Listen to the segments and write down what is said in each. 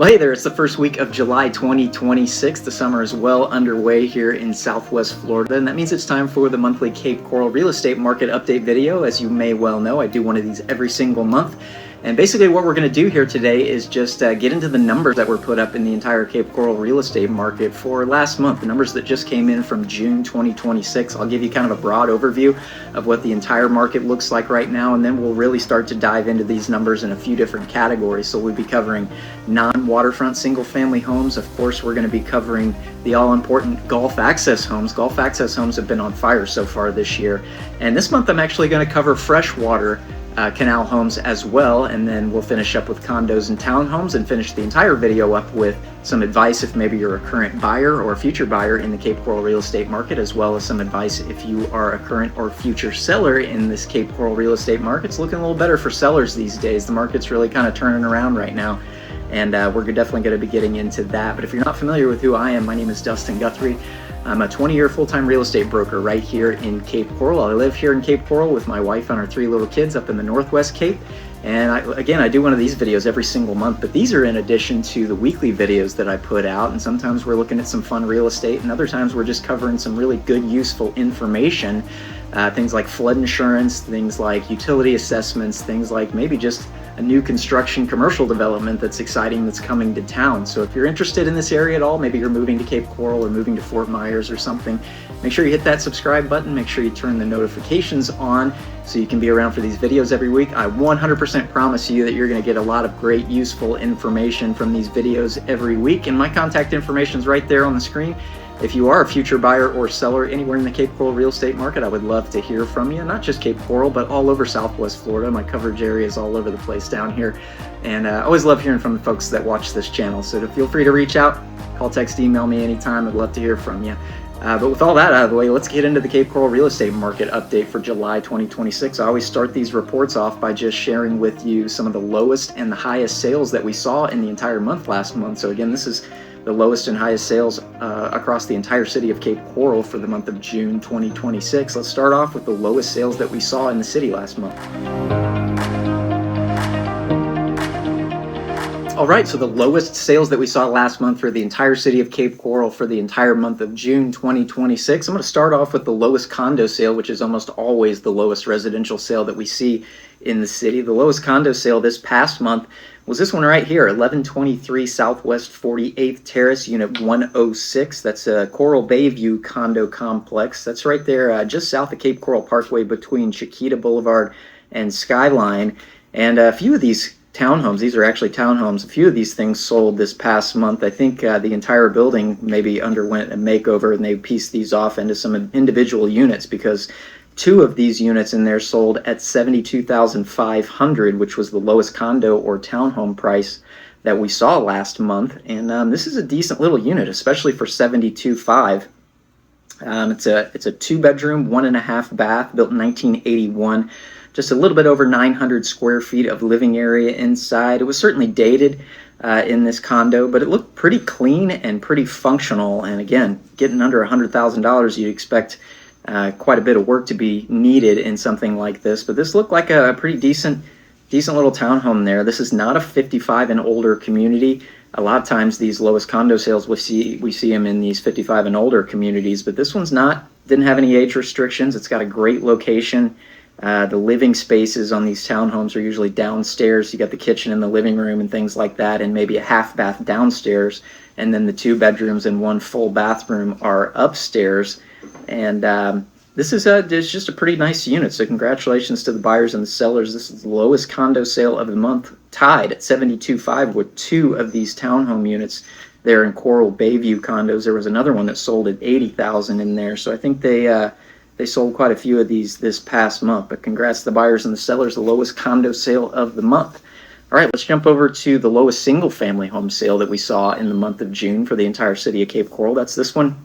Well, hey there, it's the first week of July 2026. The summer is well underway here in Southwest Florida, and that means it's time for the monthly Cape Coral real estate market update video. As you may well know, I do one of these every single month. And basically what we're going to do here today is just get into the numbers that were put up in the entire Cape Coral real estate market for last month, the numbers that just came in from June 2026. I'll give you kind of a broad overview of what the entire market looks like right now, and then we'll really start to dive into these numbers in a few different categories. So we'll be covering non-waterfront single-family homes. Of course, we're going to be covering the all-important Gulf access homes. Gulf access homes have been on fire so far this year. And this month I'm actually going to cover freshwater canal homes as well, and then we'll finish up with condos and townhomes and finish the entire video up with some advice if maybe you're a current buyer or a future buyer in the Cape Coral real estate market, as well as some advice if you are a current or future seller in this Cape Coral real estate market. It's looking a little better for sellers these days. The market's really kind of turning around right now, and we're definitely going to be getting into that. But if you're not familiar with who I am, my name is Dustin Guthrie. I'm a 20-year full-time real estate broker right here in Cape Coral. I live here in Cape Coral with my wife and our 3 little kids up in the Northwest Cape. And I do one of these videos every single month, but these are in addition to the weekly videos that I put out. And sometimes we're looking at some fun real estate, and other times we're just covering some really good, useful information. Things like flood insurance, things like utility assessments, things like maybe just a new construction commercial development that's exciting that's coming to town. So if you're interested in this area at all, maybe you're moving to Cape Coral or moving to Fort Myers or something, make sure you hit that subscribe button. Make sure you turn the notifications on so you can be around for these videos every week. I 100% promise you that you're going to get a lot of great, useful information from these videos every week. And my contact information is right there on the screen. If you are a future buyer or seller anywhere in the Cape Coral real estate market, I would love to hear from you. Not just Cape Coral, but all over Southwest Florida. My coverage area is all over the place down here. And I always love hearing from the folks that watch this channel. So feel free to reach out, call, text, email me anytime. I'd love to hear from you. But with all that out of the way, let's get into the Cape Coral real estate market update for July 2026. I always start these reports off by just sharing with you some of the lowest and the highest sales that we saw in the entire month last month. So again, this is the lowest and highest sales across the entire city of Cape Coral for the month of June 2026. Let's start off with the lowest sales that we saw in the city last month. All right, so the lowest sales that we saw last month for the entire city of Cape Coral for the entire month of June 2026. I'm going to start off with the lowest condo sale, which is almost always the lowest residential sale that we see in the city. The lowest condo sale this past month was this one right here, 1123 Southwest 48th Terrace, Unit 106. That's a Coral Bayview condo complex. That's right there just south of Cape Coral Parkway between Chiquita Boulevard and Skyline. And a few of these townhomes, these are actually townhomes, a few of these things sold this past month. I think the entire building maybe underwent a makeover, and they pieced these off into some individual units, because 2 of these units in there sold at $72,500, which was the lowest condo or townhome price that we saw last month. And this is a decent little unit, especially for $72,500. It's a 2-bedroom, 1.5 bath, built in 1981. Just a little bit over 900 square feet of living area inside. It was certainly dated in this condo, but it looked pretty clean and pretty functional. And again, getting under $100,000, you'd expect quite a bit of work to be needed in something like this. But this looked like a pretty decent little townhome there. This is not a 55 and older community. A lot of times these lowest condo sales, we see them in these 55 and older communities, but this one's didn't have any age restrictions. It's got a great location. The living spaces on these townhomes are usually downstairs. You got the kitchen and the living room and things like that, and maybe a half bath downstairs. And then the 2 bedrooms and 1 full bathroom are upstairs. And this is just a pretty nice unit. So congratulations to the buyers and the sellers. This is the lowest condo sale of the month, tied at $72,500 with 2 of these townhome units there in Coral Bayview condos. There was another one that sold at $80,000 in there. So I think they sold quite a few of these this past month. But congrats to the buyers and the sellers, the lowest condo sale of the month. All right, let's jump over to the lowest single-family home sale that we saw in the month of June for the entire city of Cape Coral. That's this one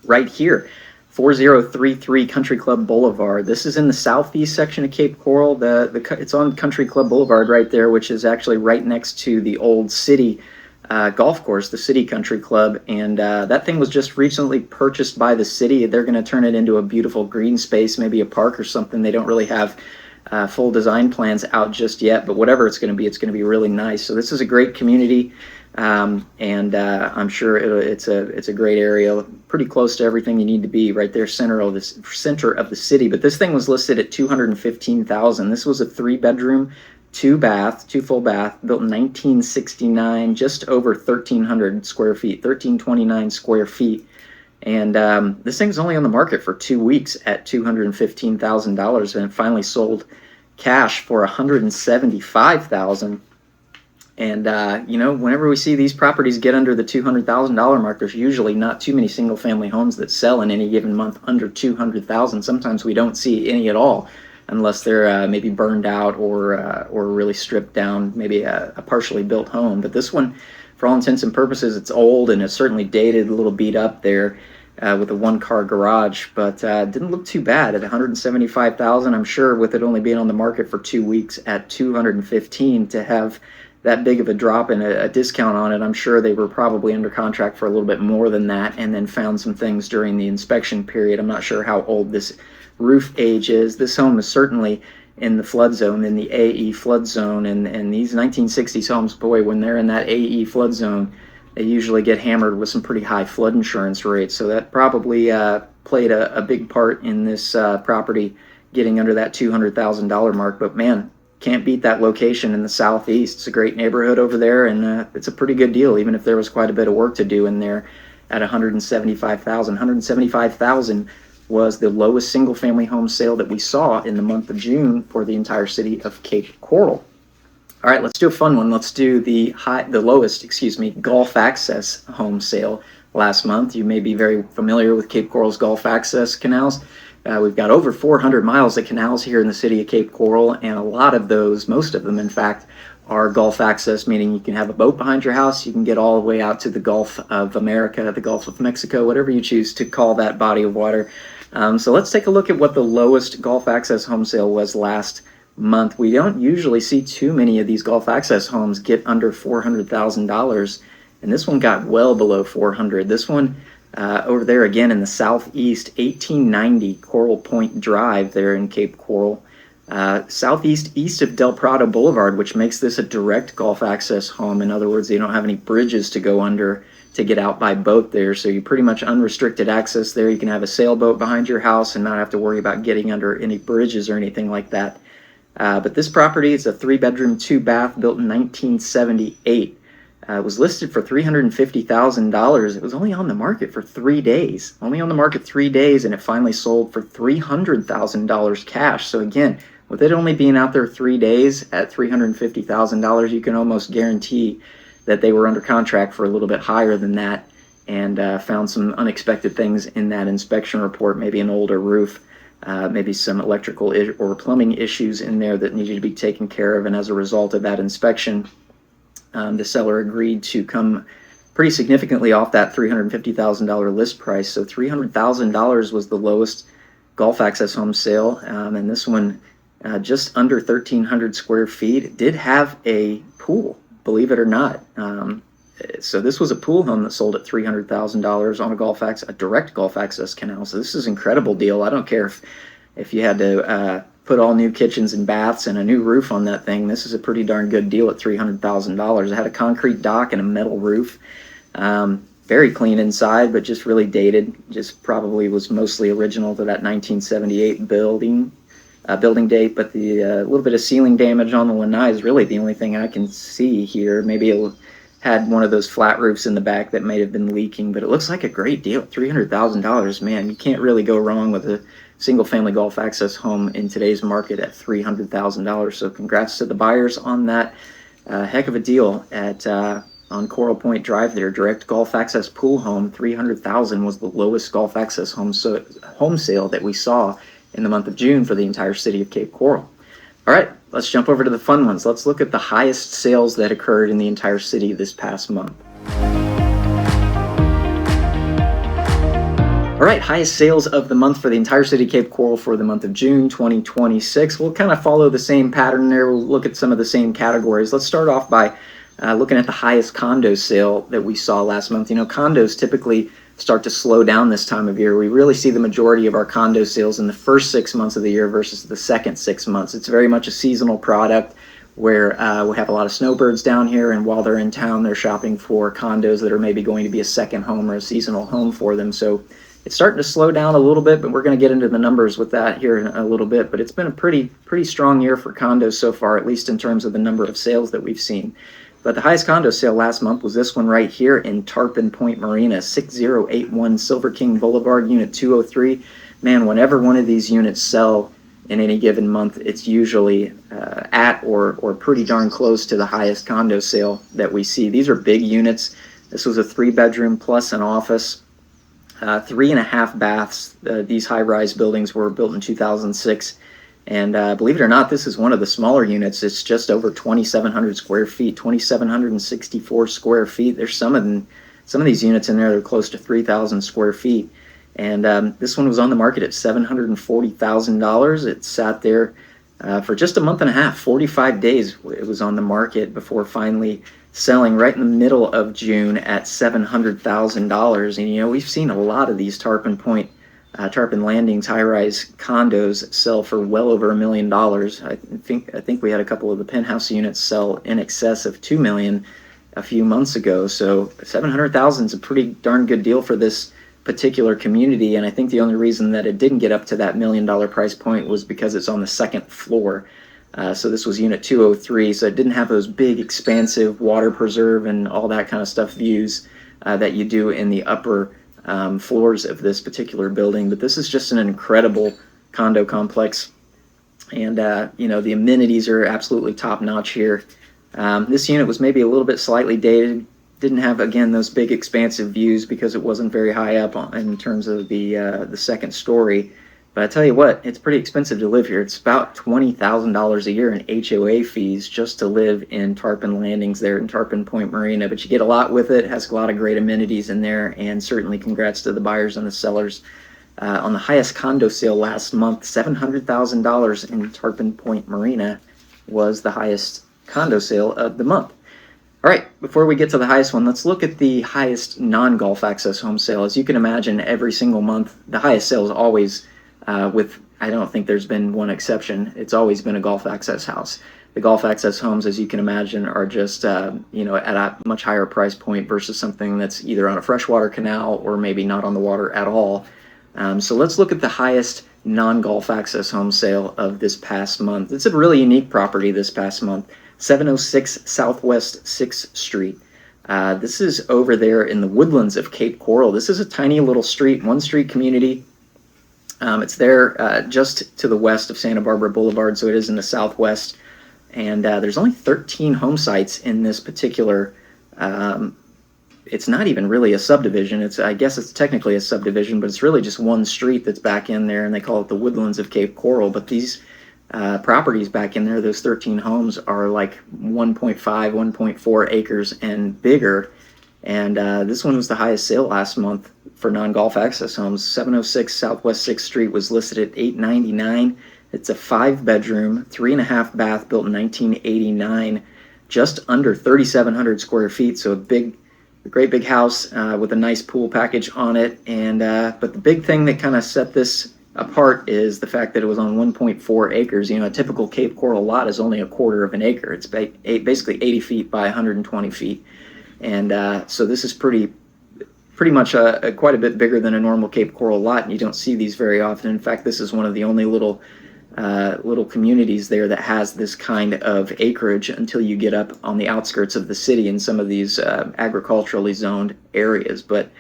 right here, 4033 Country Club Boulevard. This is in the southeast section of Cape Coral. It's on Country Club Boulevard right there, which is actually right next to the old city golf course, the City Country Club, and that thing was just recently purchased by the city. They're going to turn it into a beautiful green space, maybe a park or something. They don't really have full design plans out just yet, but whatever it's going to be really nice. So this is a great community, and I'm sure it's a great area, pretty close to everything you need to be, right there, center of the city. But this thing was listed at $215,000. This was a 3-bedroom, 2-bath, 2 full bath, built in 1969, just over 1,300 square feet, 1,329 square feet. And this thing's only on the market for 2 weeks at $215,000, and it finally sold cash for $175,000. And you know, whenever we see these properties get under the $200,000 mark, there's usually not too many single-family homes that sell in any given month under $200,000. Sometimes we don't see any at all, unless they're maybe burned out or really stripped down, maybe a partially built home. But this one, for all intents and purposes, it's old and it's certainly dated, a little beat up there, with a 1-car garage, but didn't look too bad at $175,000. I'm sure with it only being on the market for 2 weeks at $215,000 to have that big of a drop in a discount on it, I'm sure they were probably under contract for a little bit more than that, and then found some things during the inspection period. I'm not sure how old this roof age is. This home is certainly in the flood zone, in the AE flood zone, and these 1960s homes, boy, when they're in that AE flood zone, they usually get hammered with some pretty high flood insurance rates. So that probably played a big part in this property getting under that $200,000 mark. But man, can't beat that location in the southeast. It's a great neighborhood over there, and it's a pretty good deal, even if there was quite a bit of work to do in there at $175,000. $175,000 was the lowest single-family home sale that we saw in the month of June for the entire city of Cape Coral. All right, let's do a fun one. Let's do the lowest, Gulf access home sale last month. You may be very familiar with Cape Coral's Gulf access canals. We've got over 400 miles of canals here in the city of Cape Coral, and a lot of those, most of them in fact, are Gulf access, meaning you can have a boat behind your house, you can get all the way out to the Gulf of America, the Gulf of Mexico, whatever you choose to call that body of water. So let's take a look at what the lowest Gulf access home sale was last month. We don't usually see too many of these Gulf access homes get under $400,000, and this one got well below $400,000. This one over there again in the southeast, 1890 Coral Point Drive there in Cape Coral, southeast east of Del Prado Boulevard, which makes this a direct Gulf access home. In other words, you don't have any bridges to go under to get out by boat there, so you pretty much unrestricted access there. You can have a sailboat behind your house and not have to worry about getting under any bridges or anything like that. But this property is a 3-bedroom, 2-bath, built in 1978. It was listed for $350,000. It was only on the market for 3 days. Only on the market 3 days, and it finally sold for $300,000 cash. So again, with it only being out there 3 days at $350,000, you can almost guarantee that they were under contract for a little bit higher than that, and found some unexpected things in that inspection report, maybe an older roof, maybe some electrical or plumbing issues in there that needed to be taken care of. And as a result of that inspection, the seller agreed to come pretty significantly off that $350,000 list price. So $300,000 was the lowest Gulf access home sale, and this one just under 1,300 square feet. It did have a pool, believe it or not. So this was a pool home that sold at $300,000 on a direct Gulf access canal. So this is an incredible deal. I don't care if you had to put all new kitchens and baths and a new roof on that thing. This is a pretty darn good deal at $300,000. It had a concrete dock and a metal roof. Very clean inside, but just really dated. Just probably was mostly original to that 1978 building date. But the little bit of ceiling damage on the lanai is really the only thing I can see here. Maybe it had one of those flat roofs in the back that may have been leaking, but it looks like a great deal. $300,000, man, you can't really go wrong with a single-family Gulf access home in today's market at $300,000. So congrats to the buyers on that heck of a deal at on Coral Point Drive there. Direct Gulf access pool home, $300,000 was the lowest Gulf access home sale that we saw in the month of June for the entire city of Cape Coral. All right, let's jump over to the fun ones. Let's look at the highest sales that occurred in the entire city this past month. All right, highest sales of the month for the entire city of Cape Coral for the month of June 2026. We'll kind of follow the same pattern there. We'll look at some of the same categories. Let's start off by looking at the highest condo sale that we saw last month. You know, condos typically start to slow down this time of year. We really see the majority of our condo sales in the first 6 months of the year versus the second 6 months. It's very much a seasonal product where we have a lot of snowbirds down here, and while they're in town, they're shopping for condos that are maybe going to be a second home or a seasonal home for them. So it's starting to slow down a little bit, but we're going to get into the numbers with that here in a little bit. But it's been a pretty strong year for condos so far, at least in terms of the number of sales that we've seen. But the highest condo sale last month was this one right here in Tarpon Point Marina, 6081 Silver King Boulevard, Unit 203. Man, whenever one of these units sell in any given month, it's usually at or pretty darn close to the highest condo sale that we see. These are big units. This was a 3-bedroom plus an office, 3.5 baths. These high-rise buildings were built in 2006. And believe it or not, this is one of the smaller units. It's just over 2,700 square feet, 2,764 square feet. There's some of these units in there that are close to 3,000 square feet. And this one was on the market at $740,000. It sat there for just a month and a half, 45 days. It was on the market before finally selling right in the middle of June at $700,000. And you know, we've seen a lot of these Tarpon Landings high-rise condos sell for well over $1 million. I think we had a couple of the penthouse units sell in excess of $2 million a few months ago. So $700,000 is a pretty darn good deal for this particular community. And I think the only reason that it didn't get up to that $1 million price point was because it's on the second floor. So this was Unit 203, so it didn't have those big, expansive water preserve and all that kind of stuff views that you do in the upper floors of this particular building. But this is just an incredible condo complex, and you know, the amenities are absolutely top-notch here. This unit was maybe a little bit slightly dated, didn't have, again, those big expansive views because it wasn't very high up in terms of the second story. But I tell you what, it's pretty expensive to live here. It's about $20,000 a year in HOA fees just to live in Tarpon Landings there in Tarpon Point Marina. But you get a lot with it. It has a lot of great amenities in there, and certainly congrats to the buyers and the sellers. On the highest condo sale last month, $700,000 in Tarpon Point Marina was the highest condo sale of the month. All right, before we get to the highest one, let's look at the highest non-Gulf access home sale. As you can imagine, every single month, the highest sale is always I don't think there's been one exception. It's always been a Gulf access house. The Gulf access homes, as you can imagine, are just you know, at a much higher price point versus something that's either on a freshwater canal or maybe not on the water at all. So let's look at the highest non-Gulf access home sale of this past month. It's a really unique property this past month. 706 Southwest 6th Street. This is over there in the woodlands of Cape Coral. This is a tiny little street, one-street community. It's there just to the west of Santa Barbara Boulevard, so it is in the southwest. And there's only 13 home sites in this particular, it's not even really a subdivision. I guess it's technically a subdivision, but it's really just one street that's back in there, and they call it the Woodlands of Cape Coral. But these properties back in there, those 13 homes, are like 1.5, 1.4 acres and bigger. And this one was the highest sale last month for non-Gulf access homes. 706 Southwest 6th Street was listed at $899. It's a 5-bedroom, 3.5 bath, built in 1989, just under 3,700 square feet. So a great big house with a nice pool package on it. And but the big thing that kind of set this apart is the fact that it was on 1.4 acres. You know, a typical Cape Coral lot is only a quarter of an acre. It's basically 80 feet by 120 feet. And so this is pretty much quite a bit bigger than a normal Cape Coral lot, and you don't see these very often. In fact, this is one of the only little communities there that has this kind of acreage until you get up on the outskirts of the city in some of these agriculturally zoned areas. But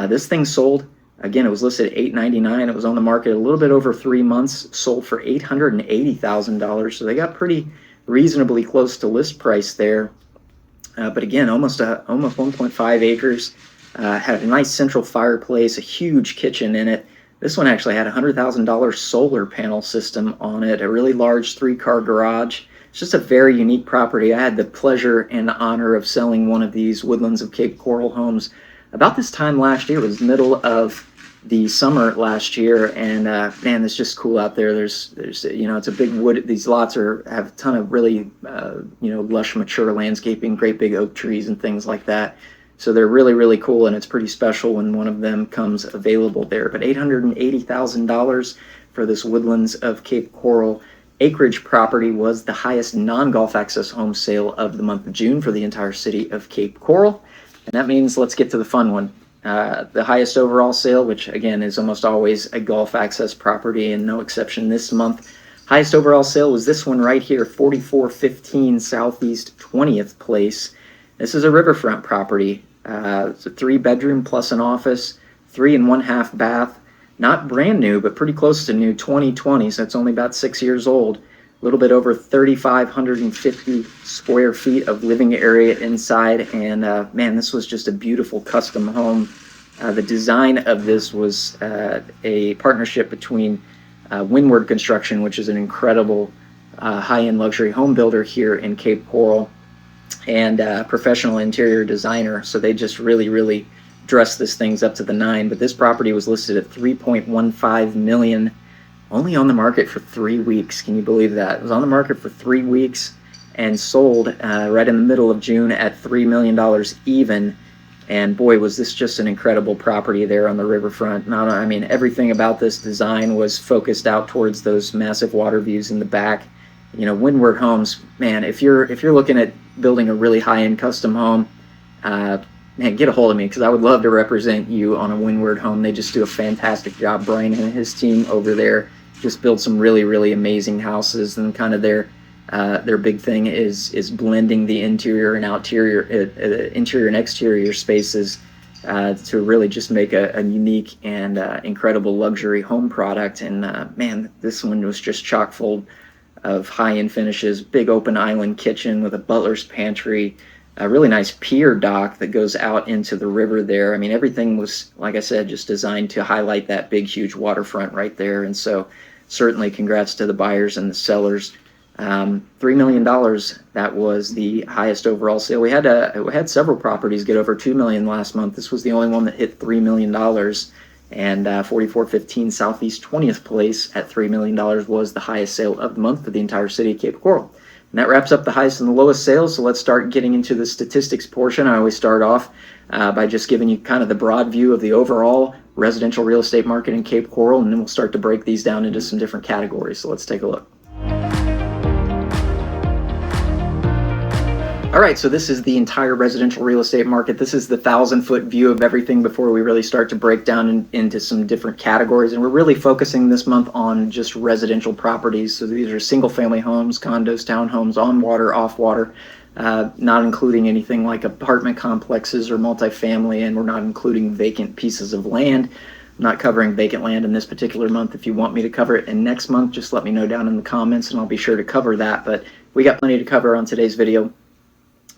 this thing sold, again, it was listed at $899. It was on the market a little bit over 3 months, sold for $880,000. So they got pretty reasonably close to list price there. But again, almost 1.5 acres. Had a nice central fireplace, a huge kitchen in it. This one actually had a $100,000 solar panel system on it, a really large 3-car garage. It's just a very unique property. I had the pleasure and the honor of selling one of these Woodlands of Cape Coral homes about this time last year. It was middle of the summer last year, and man, it's just cool out there. There's you know, it's a big wood. These lots have a ton of really you know, lush, mature landscaping, great big oak trees and things like that. So they're really, really cool, and it's pretty special when one of them comes available there. But $880,000 for this Woodlands of Cape Coral acreage property was the highest non-golf access home sale of the month of June for the entire city of Cape Coral. And that means let's get to the fun one. The highest overall sale, which again is almost always a golf access property and no exception this month. Highest overall sale was this one right here, 4415 Southeast 20th Place. This is a riverfront property. It's a 3-bedroom plus an office, 3 1/2 bath. Not brand new, but pretty close to new, 2020, so it's only about 6 years old. A little bit over 3,550 square feet of living area inside, and man, this was just a beautiful custom home. The design of this was a partnership between Windward Construction, which is an incredible high-end luxury home builder here in Cape Coral, and professional interior designer. So they just really dressed this things up to the nine. But this property was listed at $3.15 million, only on the market for 3 weeks. Can you believe that? It was on the market for 3 weeks and sold right in the middle of June at $3 million even. And boy, was this just an incredible property there on the riverfront. I mean, everything about this design was focused out towards those massive water views in the back. You know, Windward Homes, man, if you're looking at building a really high-end custom home, man, get a hold of me, because I would love to represent you on a Windward home. They just do a fantastic job. Brian and his team over there just build some really amazing houses, and kind of their big thing is blending the interior and interior and exterior spaces to really just make a unique and incredible luxury home product. And man, this one was just chock full of high-end finishes. Big open island kitchen with a butler's pantry, a really nice pier dock that goes out into the river there. I mean, everything was, like I said, just designed to highlight that big, huge waterfront right there. And so certainly congrats to the buyers and the sellers. $3 million, that was the highest overall sale. We had several properties get over $2 million last month. This was the only one that hit $3 million. And 4415 Southeast 20th Place at $3 million was the highest sale of the month for the entire city of Cape Coral. And that wraps up the highest and the lowest sales. So let's start getting into the statistics portion. I always start off by just giving you kind of the broad view of the overall residential real estate market in Cape Coral, and then we'll start to break these down into some different categories. So let's take a look. All right, so this is the entire residential real estate market. This is the 1,000-foot view of everything before we really start to break down into some different categories. And we're really focusing this month on just residential properties. So these are single-family homes, condos, townhomes, on water, off water, not including anything like apartment complexes or multifamily, and we're not including vacant pieces of land. I'm not covering vacant land in this particular month. If you want me to cover it in next month, just let me know down in the comments, and I'll be sure to cover that. But we got plenty to cover on today's video.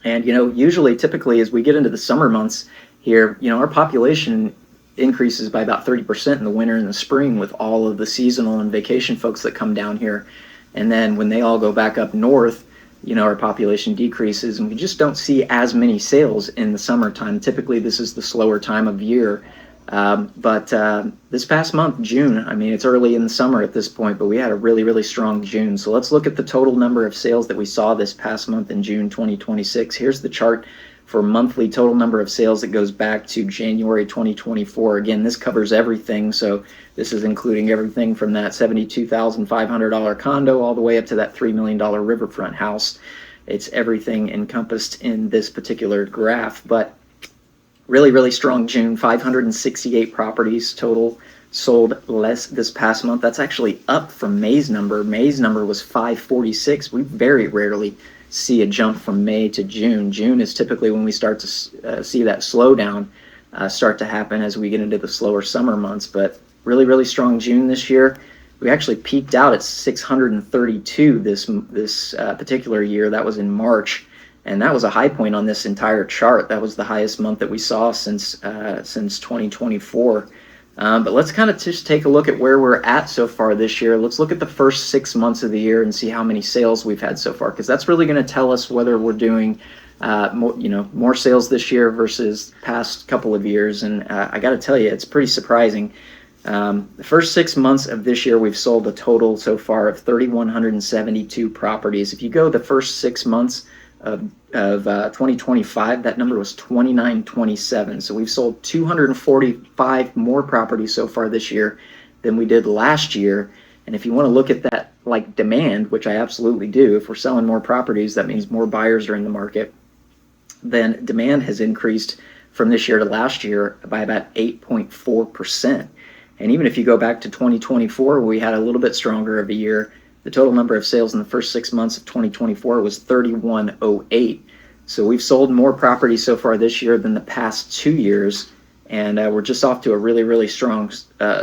And, you know, usually, typically, as we get into the summer months here, you know, our population increases by about 30% in the winter and the spring with all of the seasonal and vacation folks that come down here. And then when they all go back up north, you know, our population decreases, and we just don't see as many sales in the summertime. Typically, this is the slower time of year. But this past month, June, I mean, it's early in the summer at this point, but we had a really strong June. So let's look at the total number of sales that we saw this past month in June 2026. Here's the chart for monthly total number of sales that goes back to January 2024. Again, this covers everything. So this is including everything from that $72,500 condo all the way up to that $3 million riverfront house. It's everything encompassed in this particular graph. But really strong June. 568 properties total sold less this past month. That's actually up from May's number. May's number was 546. We very rarely see a jump from May to June. June is typically when we start to see that slowdown start to happen as we get into the slower summer months. But really strong June this year. We actually peaked out at 632 this particular year. That was in March. And that was a high point on this entire chart. That was the highest month that we saw since 2024. But let's kind of just take a look at where we're at so far this year. Let's look at the first 6 months of the year and see how many sales we've had so far, because that's really going to tell us whether we're doing more sales this year versus past couple of years. And I got to tell you, it's pretty surprising. The first 6 months of this year, we've sold a total so far of 3,172 properties. If you go the first 6 months of 2025, that number was 2927. So we've sold 245 more properties so far this year than we did last year. And if you want to look at that like demand, which I absolutely do, if we're selling more properties, that means more buyers are in the market. Then demand has increased from this year to last year by about 8.4%. And even if you go back to 2024, we had a little bit stronger of a year. The total number of sales in the first 6 months of 2024 was 3108. So we've sold more properties so far this year than the past 2 years. And we're just off to a really, really strong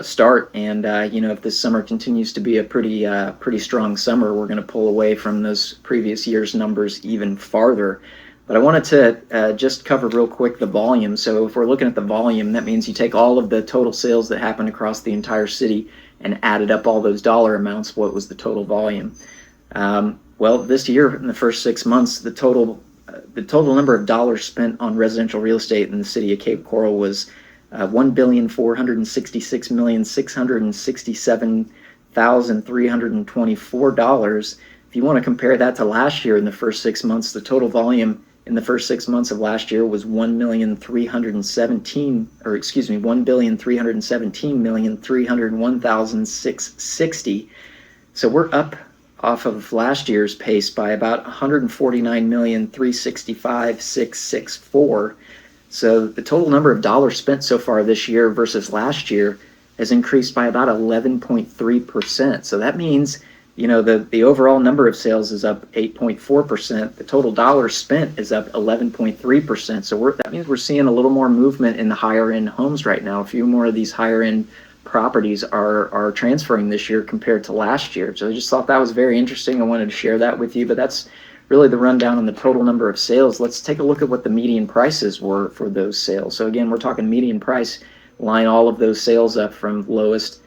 start. And, if this summer continues to be a pretty strong summer, we're going to pull away from those previous year's numbers even farther. But I wanted to just cover real quick the volume. So if we're looking at the volume, that means you take all of the total sales that happened across the entire city and added up all those dollar amounts. What was the total volume? Well, this year, in the first 6 months, the total number of dollars spent on residential real estate in the city of Cape Coral was $1,466,667,324. If you want to compare that to last year in the first 6 months, the total volume in the first 6 months of last year was $1,317,301,660. So we're up off of last year's pace by about $149,365,664. So the total number of dollars spent so far this year versus last year has increased by about 11.3%. So that means, the overall number of sales is up 8.4%. The total dollars spent is up 11.3%. So that means we're seeing a little more movement in the higher end homes right now. A few more of these higher end properties are transferring this year compared to last year. So I just thought that was very interesting. I wanted to share that with you, but that's really the rundown on the total number of sales. Let's take a look at what the median prices were for those sales. So again, we're talking median price, line all of those sales up from lowest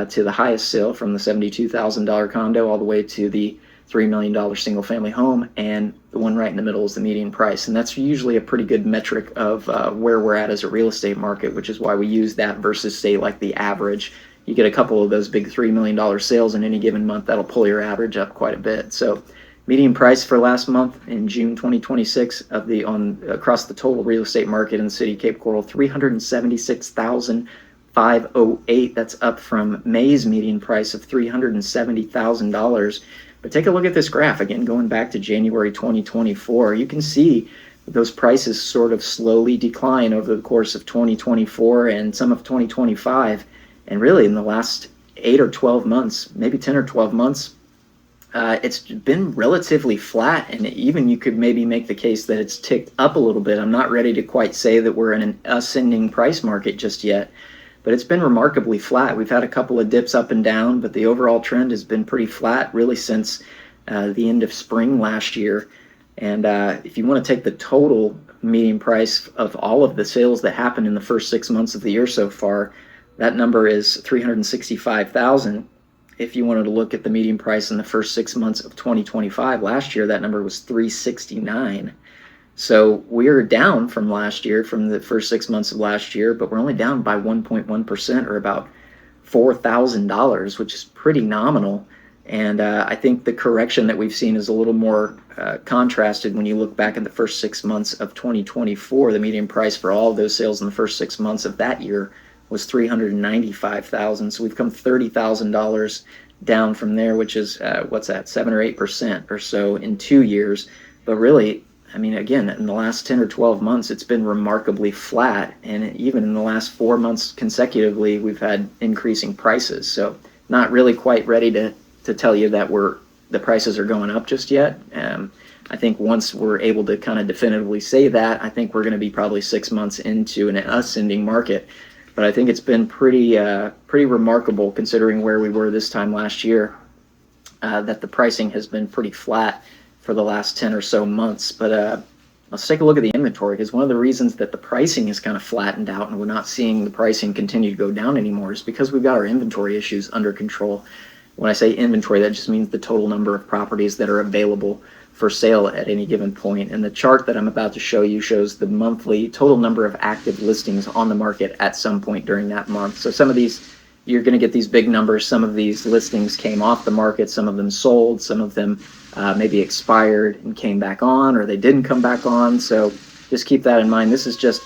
to the highest sale, from the $72,000 condo all the way to the $3 million single family home, and the one right in the middle is the median price. And that's usually a pretty good metric of where we're at as a real estate market, which is why we use that versus, say, like the average. You get a couple of those big $3 million sales in any given month, that'll pull your average up quite a bit. So median price for last month in June 2026 across the total real estate market in the city of Cape Coral, $376,508. That's up from May's median price of $370,000. But take a look at this graph again, going back to January 2024. You can see those prices sort of slowly decline over the course of 2024 and some of 2025. And really in the last 8 or 12 months, maybe 10 or 12 months, it's been relatively flat, and even you could maybe make the case that it's ticked up a little bit. I'm not ready to quite say that we're in an ascending price market just yet, but it's been remarkably flat. We've had a couple of dips up and down, but the overall trend has been pretty flat really since the end of spring last year. And if you want to take the total median price of all of the sales that happened in the first 6 months of the year so far, that number is $365,000. If you wanted to look at the median price in the first 6 months of 2025, last year that number was $369. So we're down from last year, from the first 6 months of last year, but we're only down by 1.1%, or about $4,000, which is pretty nominal. And I think the correction that we've seen is a little more contrasted when you look back at the first 6 months of 2024. The median price for all of those sales in the first 6 months of that year was $395,000. So we've come $30,000 down from there, which is, 7 or 8% or so in 2 years. But really, I mean, again, in the last 10 or 12 months, it's been remarkably flat. And even in the last 4 months consecutively, we've had increasing prices. So not really quite ready to tell you that the prices are going up just yet. I think once we're able to kind of definitively say that, I think we're going to be probably 6 months into an ascending market. But I think it's been pretty remarkable, considering where we were this time last year, that the pricing has been pretty flat for the last 10 or so months. But let's take a look at the inventory, because one of the reasons that the pricing is kind of flattened out and we're not seeing the pricing continue to go down anymore is because we've got our inventory issues under control. When I say inventory, that just means the total number of properties that are available for sale at any given point. And the chart that I'm about to show you shows the monthly total number of active listings on the market at some point during that month. So some of these, you're going to get these big numbers. Some of these listings came off the market, some of them sold, some of them maybe expired and came back on, or they didn't come back on. So just keep that in mind. This is just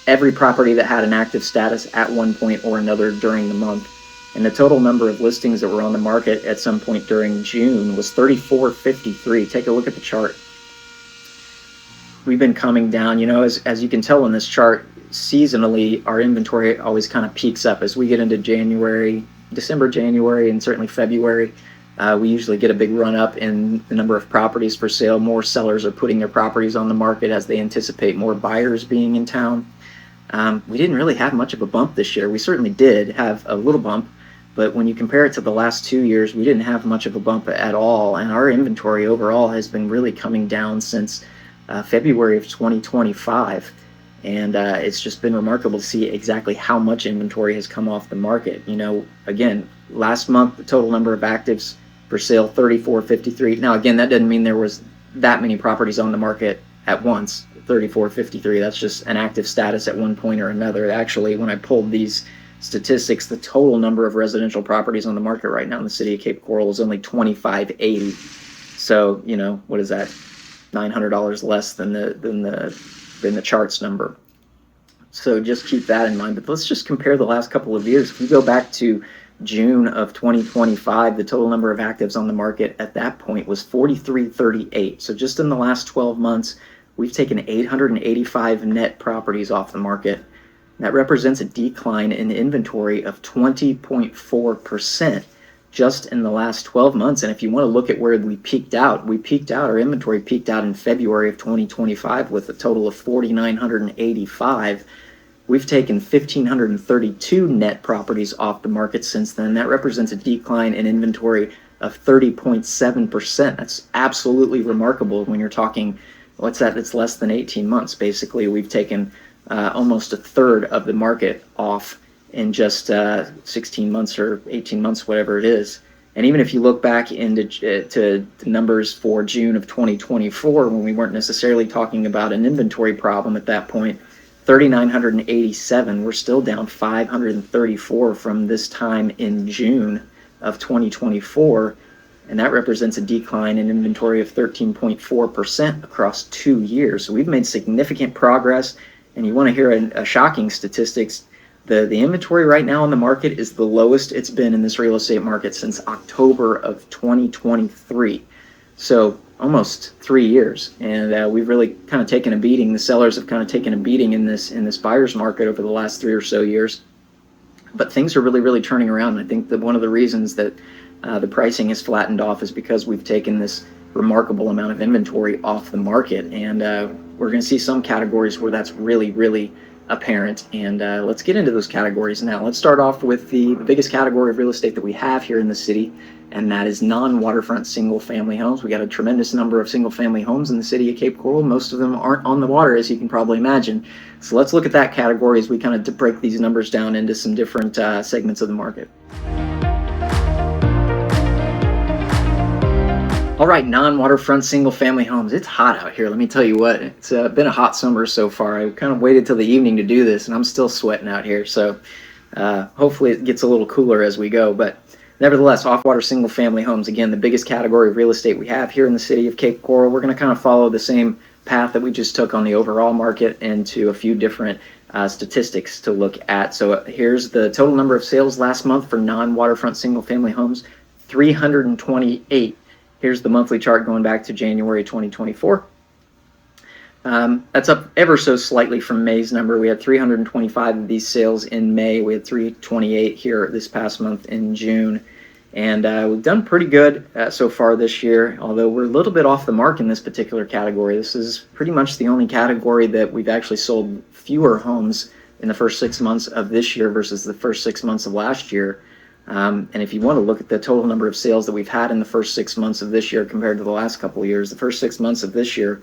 every property that had an active status at one point or another during the month. And the total number of listings that were on the market at some point during June was 3453. Take a look at the chart. We've been coming down, you know, as you can tell in this chart, seasonally, our inventory always kind of peaks up as we get into January, December, January, and certainly February. We usually get a big run up in the number of properties for sale. More sellers are putting their properties on the market as they anticipate more buyers being in town. We didn't really have much of a bump this year. We certainly did have a little bump, but when you compare it to the last 2 years, we didn't have much of a bump at all. And our inventory overall has been really coming down since February of 2025. And it's just been remarkable to see exactly how much inventory has come off the market. You know, again, last month, the total number of actives for sale, 3453. Now, again, that doesn't mean there was that many properties on the market at once, 3453. That's just an active status at one point or another. Actually, when I pulled these statistics, the total number of residential properties on the market right now in the city of Cape Coral is only 2580. So, you know, what is that? $900 less than the charts number. So just keep that in mind. But let's just compare the last couple of years. If we go back to June of 2025, the total number of actives on the market at that point was 4338. So just in the last 12 months, we've taken 885 net properties off the market. That represents a decline in inventory of 20.4% just in the last 12 months. And if you want to look at where we peaked out, our inventory peaked out in February of 2025 with a total of 4,985. We've taken 1,532 net properties off the market since then. That represents a decline in inventory of 30.7%. That's absolutely remarkable when you're talking, what's that? It's less than 18 months. Basically, we've taken almost a third of the market off in just 16 months or 18 months, whatever it is. And even if you look back into to the numbers for June of 2024, when we weren't necessarily talking about an inventory problem at that point, 3,987, we're still down 534 from this time in June of 2024. And that represents a decline in inventory of 13.4% across 2 years. So we've made significant progress. And you want to hear a shocking statistics. The inventory right now on the market is the lowest it's been in this real estate market since October of 2023. So almost 3 years. And we've really kind of taken a beating. The sellers have kind of taken a beating in this buyer's market over the last 3 or so years. But things are really, really turning around. And I think that one of the reasons that the pricing has flattened off is because we've taken this remarkable amount of inventory off the market. And we're going to see some categories where that's really, really apparent. And let's get into those categories now. Let's start off with the biggest category of real estate that we have here in the city, and that is non-waterfront single-family homes. We got a tremendous number of single-family homes in the city of Cape Coral. Most of them aren't on the water, as you can probably imagine. So let's look at that category as we kind of break these numbers down into some different segments of the market. All right, non-waterfront single-family homes. It's hot out here, let me tell you what. It's been a hot summer so far. I kind of waited till the evening to do this, and I'm still sweating out here. So hopefully it gets a little cooler as we go. But nevertheless, off-water single-family homes, again, the biggest category of real estate we have here in the city of Cape Coral. We're going to kind of follow the same path that we just took on the overall market into a few different statistics to look at. So here's the total number of sales last month for non-waterfront single-family homes, 328. Here's the monthly chart going back to January 2024. That's up ever so slightly from May's number. We had 325 of these sales in May. We had 328 here this past month in June. And we've done pretty good so far this year, although we're a little bit off the mark in this particular category. This is pretty much the only category that we've actually sold fewer homes in the first 6 months of this year versus the first 6 months of last year. And if you want to look at the total number of sales that we've had in the first 6 months of this year compared to the last couple of years, the first 6 months of this year,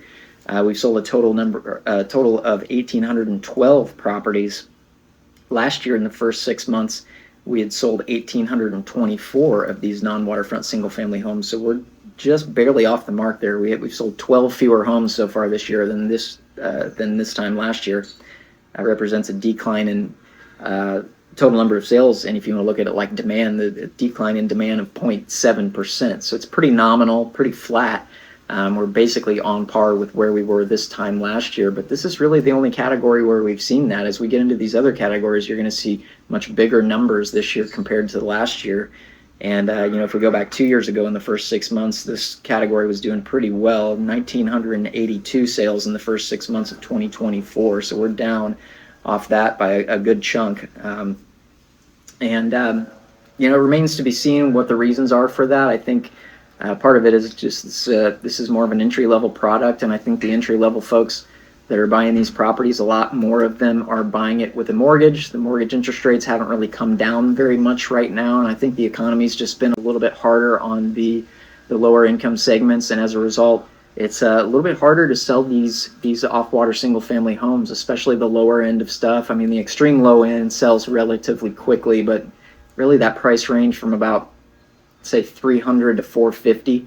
we've sold a total of 1,812 properties. Last year, in the first 6 months, we had sold 1,824 of these non-waterfront single-family homes. So we're just barely off the mark there. We've sold 12 fewer homes so far this year than this time last year. That represents a decline in total number of sales, and if you want to look at it like demand, the decline in demand of 0.7%. So it's pretty nominal, pretty flat. We're basically on par with where we were this time last year, but this is really the only category where we've seen that. As we get into these other categories, you're going to see much bigger numbers this year compared to last year. And if we go back 2 years ago in the first 6 months, this category was doing pretty well. 1,982 sales in the first 6 months of 2024. So we're down off that by a good chunk. It remains to be seen what the reasons are for that. I think part of it is just this is more of an entry-level product, and I think the entry-level folks that are buying these properties, a lot more of them are buying it with a mortgage. The mortgage interest rates haven't really come down very much right now, and I think the economy's just been a little bit harder on the lower income segments, and as a result, it's a little bit harder to sell these off-water single-family homes, especially the lower end of stuff. I mean, the extreme low end sells relatively quickly, but really that price range from about, say, $300 to $450.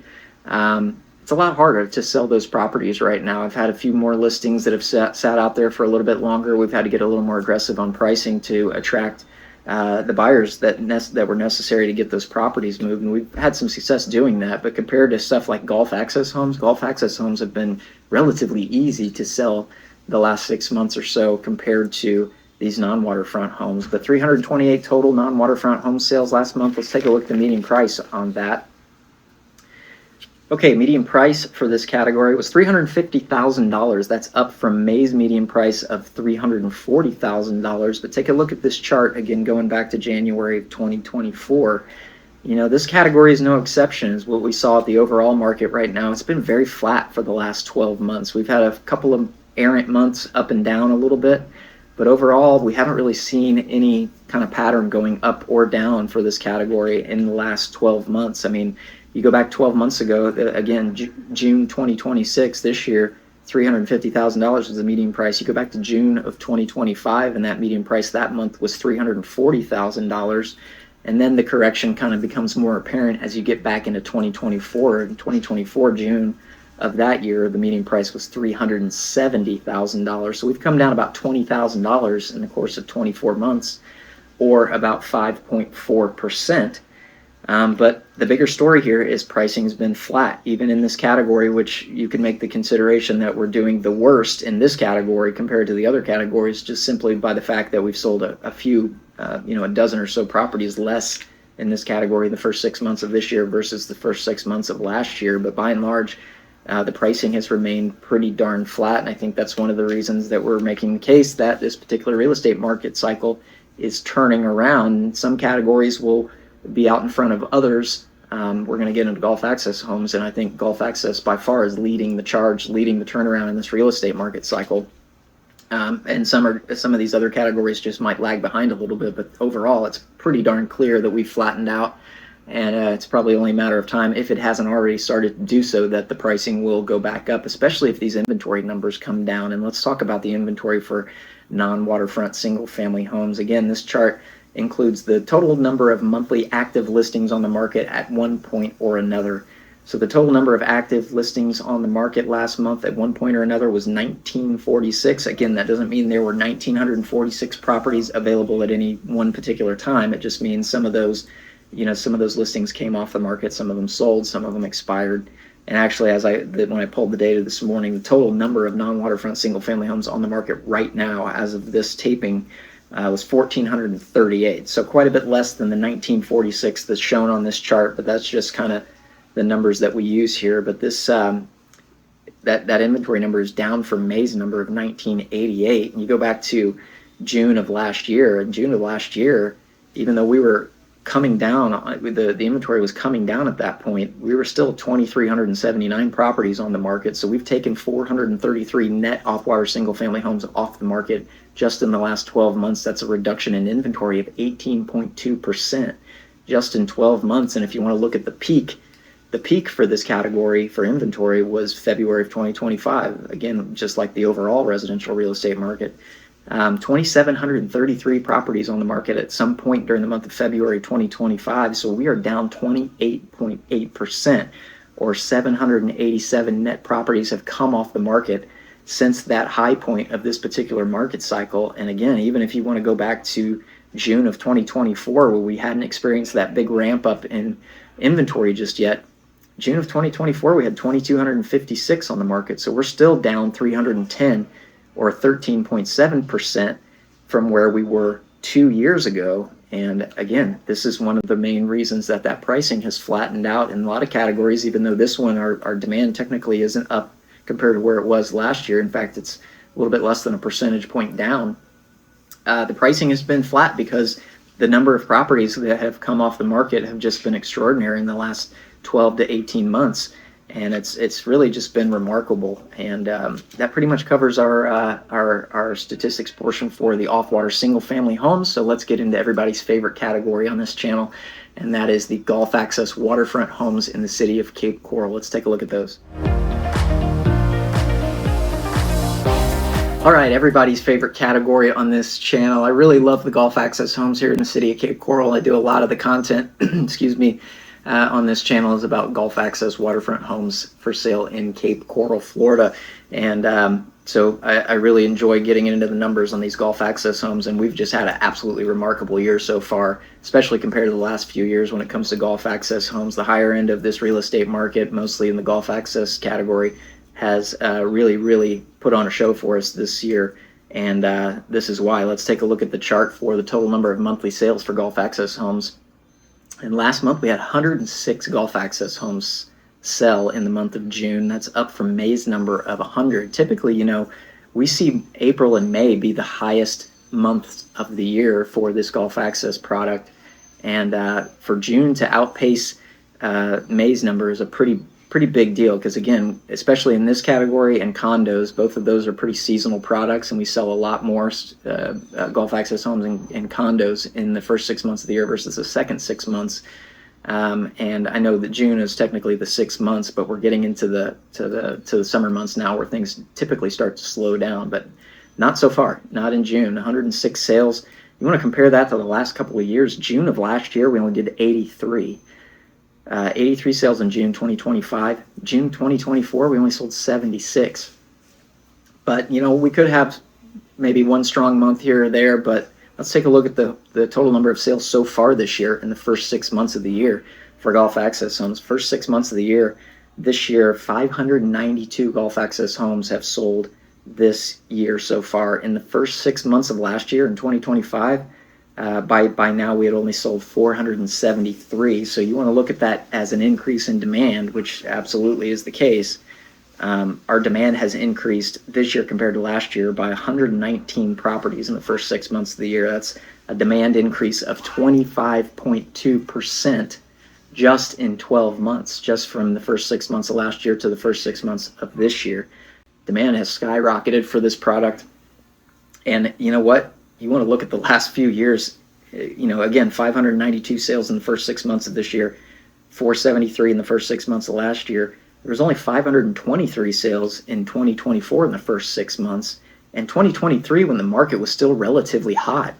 It's a lot harder to sell those properties right now. I've had a few more listings that have sat out there for a little bit longer. We've had to get a little more aggressive on pricing to attract the buyers that were necessary to get those properties moved, and we've had some success doing that. But compared to stuff like Gulf Access homes have been relatively easy to sell the last 6 months or so compared to these non-waterfront homes. The 328 total non-waterfront home sales last month. Let's take a look at the median price on that. Okay, median price for this category was $350,000. That's up from May's median price of $340,000. But take a look at this chart again, going back to January of 2024. This category is no exception. Is what we saw at the overall market right now. It's been very flat for the last 12 months. We've had a couple of errant months up and down a little bit, but overall, we haven't really seen any kind of pattern going up or down for this category in the last 12 months. I mean, you go back 12 months ago, again, June 2026, this year, $350,000 was the median price. You go back to June of 2025, and that median price that month was $340,000. And then the correction kind of becomes more apparent as you get back into 2024. In 2024, June of that year, the median price was $370,000. So we've come down about $20,000 in the course of 24 months, or about 5.4%. But the bigger story here is pricing has been flat, even in this category, which you can make the consideration that we're doing the worst in this category compared to the other categories, just simply by the fact that we've sold a few, a dozen or so properties less in this category the first 6 months of this year versus the first 6 months of last year. But by and large, the pricing has remained pretty darn flat, and I think that's one of the reasons that we're making the case that this particular real estate market cycle is turning around. Some categories will be out in front of others. We're going to get into Gulf Access homes, and I think Gulf Access by far is leading the charge, leading the turnaround in this real estate market cycle. And some of these other categories just might lag behind a little bit, but overall, it's pretty darn clear that we've flattened out, and it's probably only a matter of time, if it hasn't already started to do so, that the pricing will go back up, especially if these inventory numbers come down. And let's talk about the inventory for non-waterfront single-family homes. Again, this chart includes the total number of monthly active listings on the market at one point or another. So the total number of active listings on the market last month at one point or another was 1946. Again, that doesn't mean there were 1,946 properties available at any one particular time. It just means some of those listings came off the market, some of them sold, some of them expired. And actually, when I pulled the data this morning, the total number of non-waterfront single-family homes on the market right now, as of this taping, was 1,438. So quite a bit less than the 1946 that's shown on this chart, but that's just kind of the numbers that we use here. But this that inventory number is down from May's number of 1988. And you go back to June of last year. In June of last year, even though we were coming down, the inventory was coming down at that point, we were still 2,379 properties on the market. So we've taken 433 net off-water single-family homes off the market just in the last 12 months. That's a reduction in inventory of 18.2% just in 12 months. And if you want to look at the peak for this category for inventory was February of 2025. Again, just like the overall residential real estate market. 2,733 properties on the market at some point during the month of February 2025. So we are down 28.8%, or 787 net properties have come off the market since that high point of this particular market cycle. And again, even if you want to go back to June of 2024, where we hadn't experienced that big ramp up in inventory just yet. June of 2024, we had 2,256 on the market. So we're still down 310 or 13.7% from where we were 2 years ago. And again, this is one of the main reasons that that pricing has flattened out in a lot of categories, even though this one, our demand technically isn't up compared to where it was last year. In fact, it's a little bit less than a percentage point down. The pricing has been flat because the number of properties that have come off the market have just been extraordinary in the last 12 to 18 months. And it's really just been remarkable. And that pretty much covers our statistics portion for the off-water single-family homes. So let's get into everybody's favorite category on this channel, and that is the Gulf Access waterfront homes in the city of Cape Coral. Let's take a look at those. All right, everybody's favorite category on this channel. I really love the Gulf Access homes here in the city of Cape Coral. I do a lot of the content, excuse me, on this channel is about Gulf Access waterfront homes for sale in Cape Coral, Florida. And so I really enjoy getting into the numbers on these Gulf Access homes, and we've just had an absolutely remarkable year so far, especially compared to the last few years when it comes to Gulf Access homes. The higher end of this real estate market, mostly in the Gulf Access category, has really put on a show for us this year. And this is why. Let's take a look at the chart for the total number of monthly sales for Gulf Access homes. And last month we had 106 Gulf Access homes sell in the month of June. That's up from May's number of 100. Typically, you know, we see April and May be the highest months of the year for this Gulf Access product. And for June to outpace May's number is a pretty big deal, because again, especially in this category and condos, both of those are pretty seasonal products, and we sell a lot more Gulf Access homes and condos in the first 6 months of the year versus the second 6 months. And I know that June is technically the 6 months, but we're getting into the summer months now, where things typically start to slow down, but not so far, not in June. 106 sales. You want to compare that to the last couple of years. June of last year, we only did 83. 83 sales in June 2025. June 2024, we only sold 76. But, you know, we could have maybe one strong month here or there, but let's take a look at the total number of sales so far this year in the first 6 months of the year for Gulf Access homes. First 6 months of the year, this year, 592 Gulf Access homes have sold this year so far. In the first 6 months of last year, in 2025, by now we had only sold 473. So you want to look at that as an increase in demand, which absolutely is the case. Our demand has increased this year compared to last year by 119 properties in the first 6 months of the year. That's a demand increase of 25.2% just in 12 months, just from the first 6 months of last year to the first 6 months of this year. Demand has skyrocketed for this product. And you know what? You want to look at the last few years. You know, again, 592 sales in the first 6 months of this year, 473 in the first 6 months of last year. There was only 523 sales in 2024 in the first 6 months, and 2023 when the market was still relatively hot.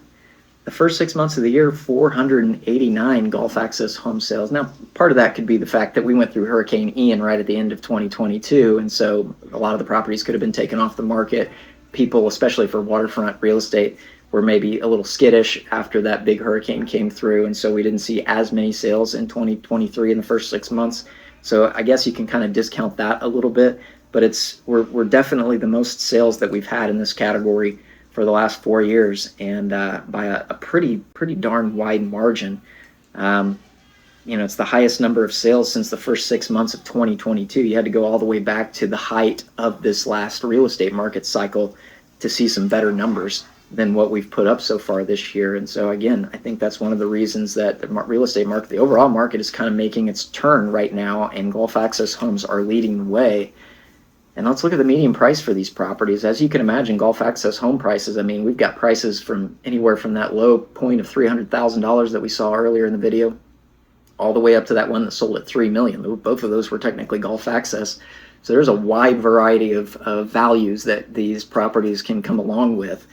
The first 6 months of the year, 489 Gulf Access home sales. Now, part of that could be the fact that we went through Hurricane Ian right at the end of 2022, and so a lot of the properties could have been taken off the market. People, especially for waterfront real estate, were maybe a little skittish after that big hurricane came through, and so we didn't see as many sales in 2023 in the first 6 months. So I guess you can kind of discount that a little bit, but we're definitely the most sales that we've had in this category for the last 4 years, and by a pretty darn wide margin. You know, it's the highest number of sales since the first 6 months of 2022. You had to go all the way back to the height of this last real estate market cycle to see some better numbers than what we've put up so far this year. And so again, I think that's one of the reasons that the real estate market, the overall market, is kind of making its turn right now, and Gulf Access homes are leading the way. And let's look at the median price for these properties. As you can imagine, Gulf Access home prices, I mean, we've got prices from anywhere from that low point of $300,000 that we saw earlier in the video, all the way up to that one that sold at $3 million. Both of those were technically Gulf Access. So there's a wide variety of values that these properties can come along with.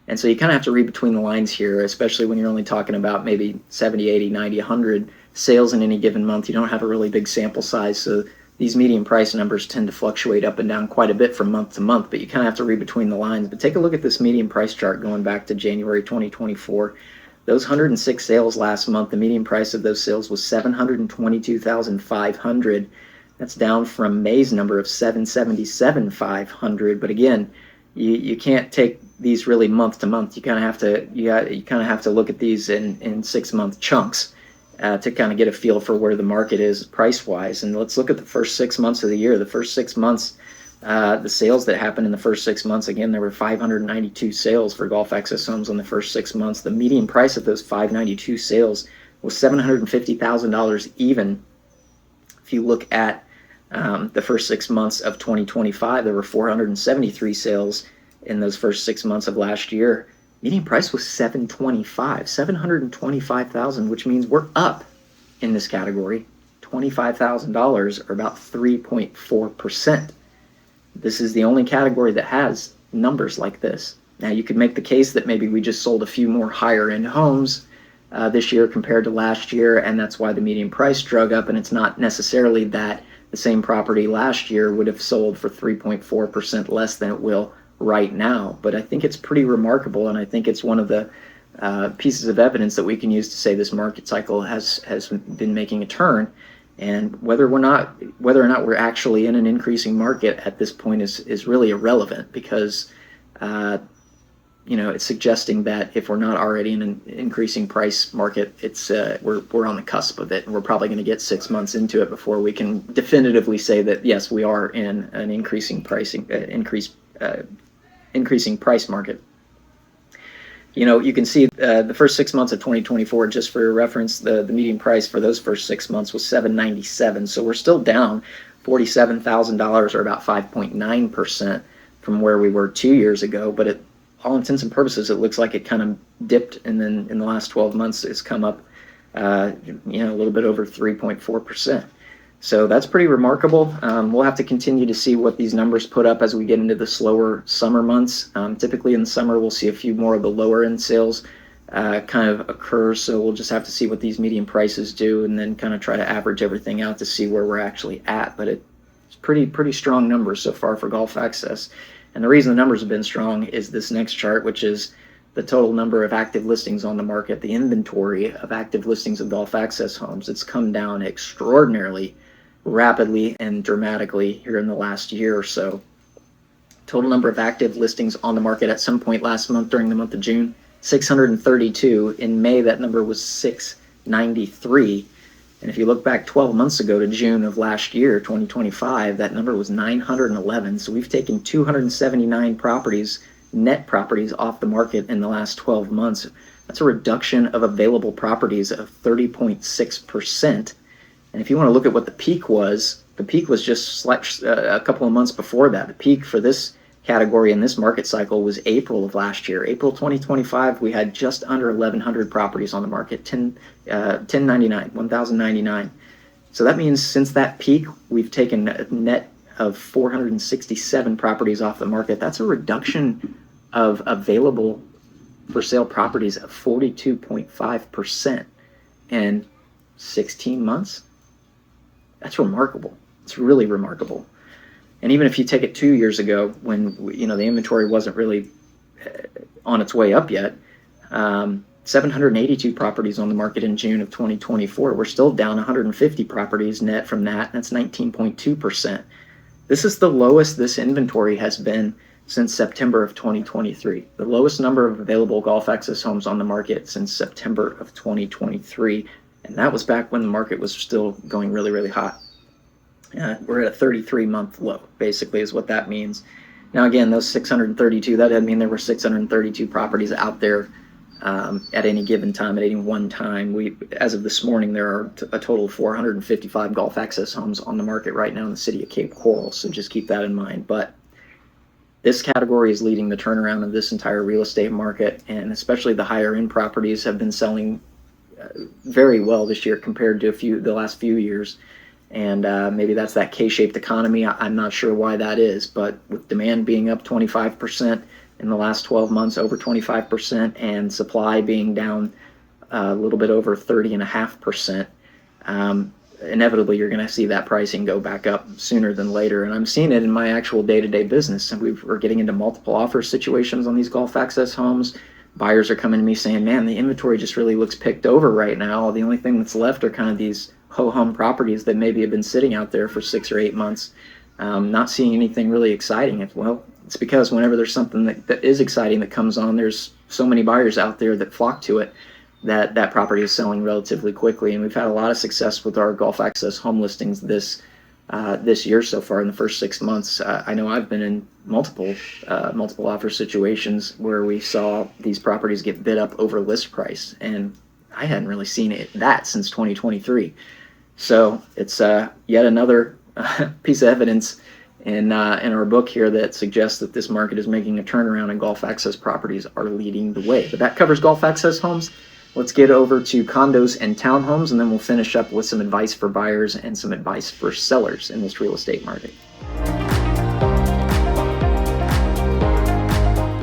And so you kind of have to read between the lines here, especially when you're only talking about maybe 70, 80, 90, 100 sales in any given month. You don't have a really big sample size, so these median price numbers tend to fluctuate up and down quite a bit from month to month, but you kind of have to read between the lines. But take a look at this median price chart going back to January 2024. Those 106 sales last month, the median price of those sales was $722,500. That's down from May's number of $777,500. But again, you can't take these really month to month. You kind of have to look at these in 6-month chunks to kind of get a feel for where the market is price wise. And let's look at the first 6 months of the year. The first 6 months, the sales that happened in the first 6 months, again, there were 592 sales for Gulf Access Homes in the first 6 months. The median price of those 592 sales was $750,000 even. If you look at the first 6 months of 2025, there were 473 sales in those first 6 months of last year. Median price was $725,000, which means we're up in this category $25,000, or about 3.4%. This is the only category that has numbers like this. Now, you could make the case that maybe we just sold a few more higher-end homes this year compared to last year, and that's why the median price drug up, and it's not necessarily that the same property last year would have sold for 3.4% less than it will right now. But I think it's pretty remarkable, and I think it's one of the pieces of evidence that we can use to say this market cycle has been making a turn. And whether or not we're actually in an increasing market at this point is really irrelevant, because it's suggesting that if we're not already in an increasing price market, it's we're on the cusp of it, and we're probably going to get 6 months into it before we can definitively say that yes, we are in an increasing price market. You can see the first 6 months of 2024, just for reference, the median price for those first 6 months was $797. So we're still down $47,000, or about 5.9% from where we were 2 years ago. But at all intents and purposes, it looks like it kind of dipped, and then in the last 12 months, it's come up, a little bit over 3.4%. So that's pretty remarkable. We'll have to continue to see what these numbers put up as we get into the slower summer months. Typically in the summer, we'll see a few more of the lower end sales kind of occur. So we'll just have to see what these median prices do, and then kind of try to average everything out to see where we're actually at. But it's pretty strong numbers so far for Gulf Access. And the reason the numbers have been strong is this next chart, which is the total number of active listings on the market, the inventory of active listings of Gulf Access homes. It's come down extraordinarily rapidly and dramatically here in the last year or so. Total number of active listings on the market at some point last month, during the month of June, 632. In May, that number was 693. And if you look back 12 months ago to June of last year, 2025, that number was 911. So we've taken 279 properties, net properties, off the market in the last 12 months. That's a reduction of available properties of 30.6%. And if you want to look at what the peak was just a couple of months before that. The peak for this category in this market cycle was April of last year. April 2025, we had just under 1,100 properties on the market, 1,099. So that means since that peak, we've taken a net of 467 properties off the market. That's a reduction of available for sale properties of 42.5% in 16 months. That's remarkable. It's really remarkable. And even if you take it 2 years ago, when the inventory wasn't really on its way up yet, 782 properties on the market in June of 2024. We're still down 150 properties net from that. That's 19.2%. This is the lowest this inventory has been since September of 2023. The lowest number of available Gulf Access homes on the market since September of 2023. And that was back when the market was still going really, really hot. We're at a 33-month low, basically, is what that means. Now, again, those 632, that doesn't mean there were 632 properties out there at any given time, at any one time. As of this morning, there are a total of 455 Gulf Access homes on the market right now in the city of Cape Coral, so just keep that in mind. But this category is leading the turnaround of this entire real estate market, and especially the higher-end properties have been selling very well this year compared to the last few years. And maybe that's that K-shaped economy. I'm not sure why that is, but with demand being up 25% in the last 12 months, over 25%, and supply being down a little bit over 30.5%, inevitably you're going to see that pricing go back up sooner than later. And I'm seeing it in my actual day-to-day business. And we're getting into multiple offer situations on these Gulf Access homes. buyers are coming to me saying, man, the inventory just really looks picked over right now. The only thing that's left are kind of these ho-hum properties that maybe have been sitting out there for 6 or 8 months, not seeing anything really exciting. Well, it's because whenever there's something that is exciting that comes on, there's so many buyers out there that flock to it that property is selling relatively quickly. And we've had a lot of success with our Gulf Access home listings this year so far in the first 6 months. I know I've been in multiple offer situations where we saw these properties get bid up over list price, and I hadn't really seen that since 2023. So it's yet another piece of evidence in our book here that suggests that this market is making a turnaround and Gulf Access properties are leading the way. But that covers Gulf Access homes. Let's get over to condos and townhomes, and then we'll finish up with some advice for buyers and some advice for sellers in this real estate market.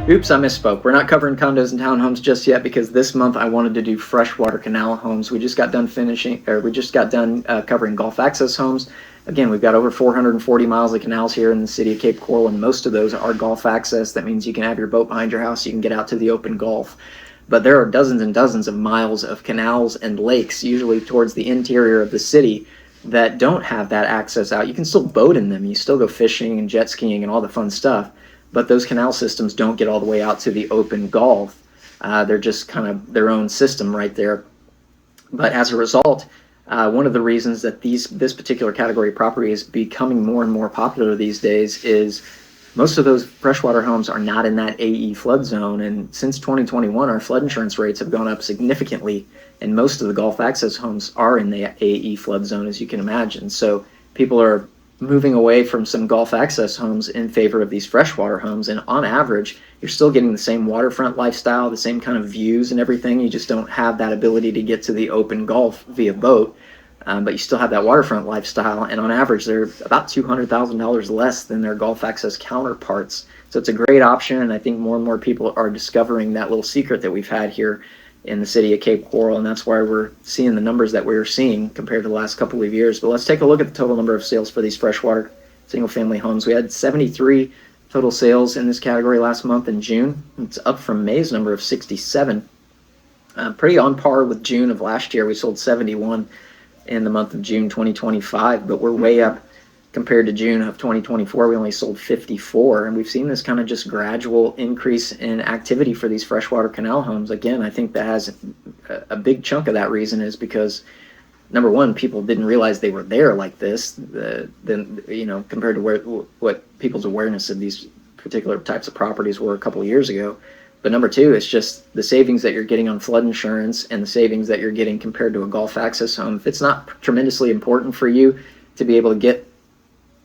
Oops, I misspoke. We're not covering condos and townhomes just yet because this month I wanted to do freshwater canal homes. We just got done covering Gulf Access homes. Again, we've got over 440 miles of canals here in the city of Cape Coral, and most of those are Gulf Access. That means you can have your boat behind your house, you can get out to the open Gulf. But there are dozens and dozens of miles of canals and lakes, usually towards the interior of the city, that don't have that access out. You can still boat in them. You still go fishing and jet skiing and all the fun stuff. But those canal systems don't get all the way out to the open Gulf. They're just kind of their own system right there. But as a result, one of the reasons that this particular category of property is becoming more and more popular these days is most of those freshwater homes are not in that AE flood zone, and since 2021, our flood insurance rates have gone up significantly, and most of the Gulf Access homes are in the AE flood zone, as you can imagine. So people are moving away from some Gulf Access homes in favor of these freshwater homes, and on average, you're still getting the same waterfront lifestyle, the same kind of views and everything. You just don't have that ability to get to the open Gulf via boat. But you still have that waterfront lifestyle, and on average they're about $200,000 less than their Gulf Access counterparts. So it's a great option, and I think more and more people are discovering that little secret that we've had here in the city of Cape Coral, and that's why we're seeing the numbers that we're seeing compared to the last couple of years. But let's take a look at the total number of sales for these freshwater single-family homes. We had 73 total sales in this category last month in June. It's up from May's number of 67. Pretty on par with June of last year. We sold 71 in the month of June 2025, but we're way up compared to June of 2024. We only sold 54, and we've seen this kind of just gradual increase in activity for these freshwater canal homes. Again, I think that has a big chunk of that reason is because, number one, people didn't realize they were there like this, compared to what people's awareness of these particular types of properties were a couple of years ago. But number two, it's just the savings that you're getting on flood insurance and the savings that you're getting compared to a Gulf Access home. If it's not tremendously important for you to be able to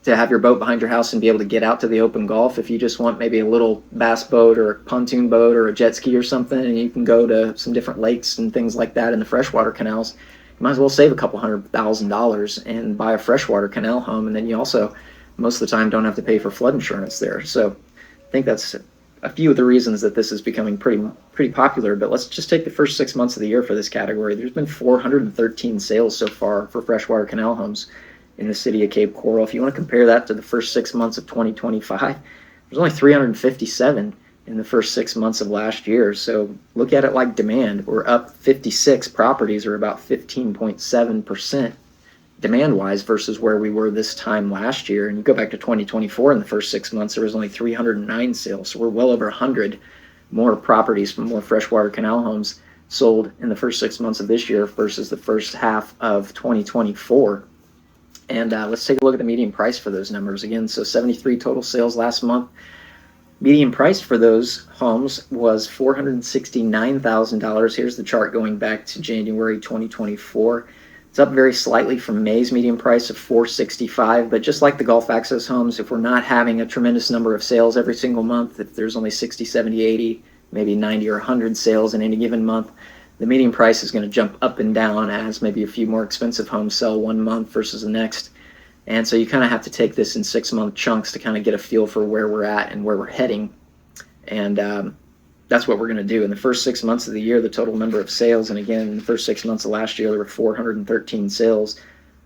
have your boat behind your house and be able to get out to the open Gulf, if you just want maybe a little bass boat or a pontoon boat or a jet ski or something, and you can go to some different lakes and things like that in the freshwater canals, you might as well save a couple $100,000 and buy a freshwater canal home, and then you also most of the time don't have to pay for flood insurance there. So I think that's a few of the reasons that this is becoming pretty popular. But let's just take the first 6 months of the year for this category. There's been 413 sales so far for freshwater canal homes in the city of Cape Coral. If you want to compare that to the first 6 months of 2025, there's only 357 in the first 6 months of last year. So look at it like demand. We're up 56 properties, or about 15.7% demand-wise versus where we were this time last year. And you go back to 2024, in the first 6 months, there was only 309 sales. So we're well over 100 more properties from more freshwater canal homes sold in the first 6 months of this year versus the first half of 2024. And let's take a look at the median price for those numbers again. So 73 total sales last month. Median price for those homes was $469,000. Here's the chart going back to January 2024. It's up very slightly from May's median price of $465, but just like the Gulf Access homes, if we're not having a tremendous number of sales every single month, if there's only 60, 70, 80, maybe 90 or 100 sales in any given month, the median price is going to jump up and down as maybe a few more expensive homes sell one month versus the next. And so you kind of have to take this in 6 month chunks to kind of get a feel for where we're at and where we're heading. And that's what we're going to do. In the first 6 months of the year, the total number of sales, and again, in the first 6 months of last year, there were 413 sales.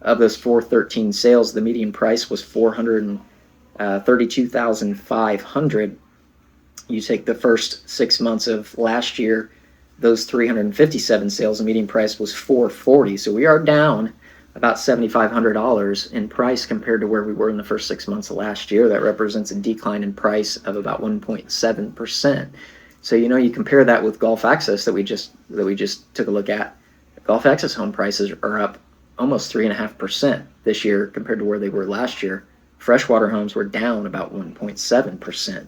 Of those 413 sales, the median price was $432,500. You take the first 6 months of last year, those 357 sales, the median price was $440. So we are down about $7,500 in price compared to where we were in the first 6 months of last year. That represents a decline in price of about 1.7%. So you compare that with Gulf Access that we just took a look at. Gulf Access home prices are up almost 3.5% this year compared to where they were last year. Freshwater homes were down about 1.7%.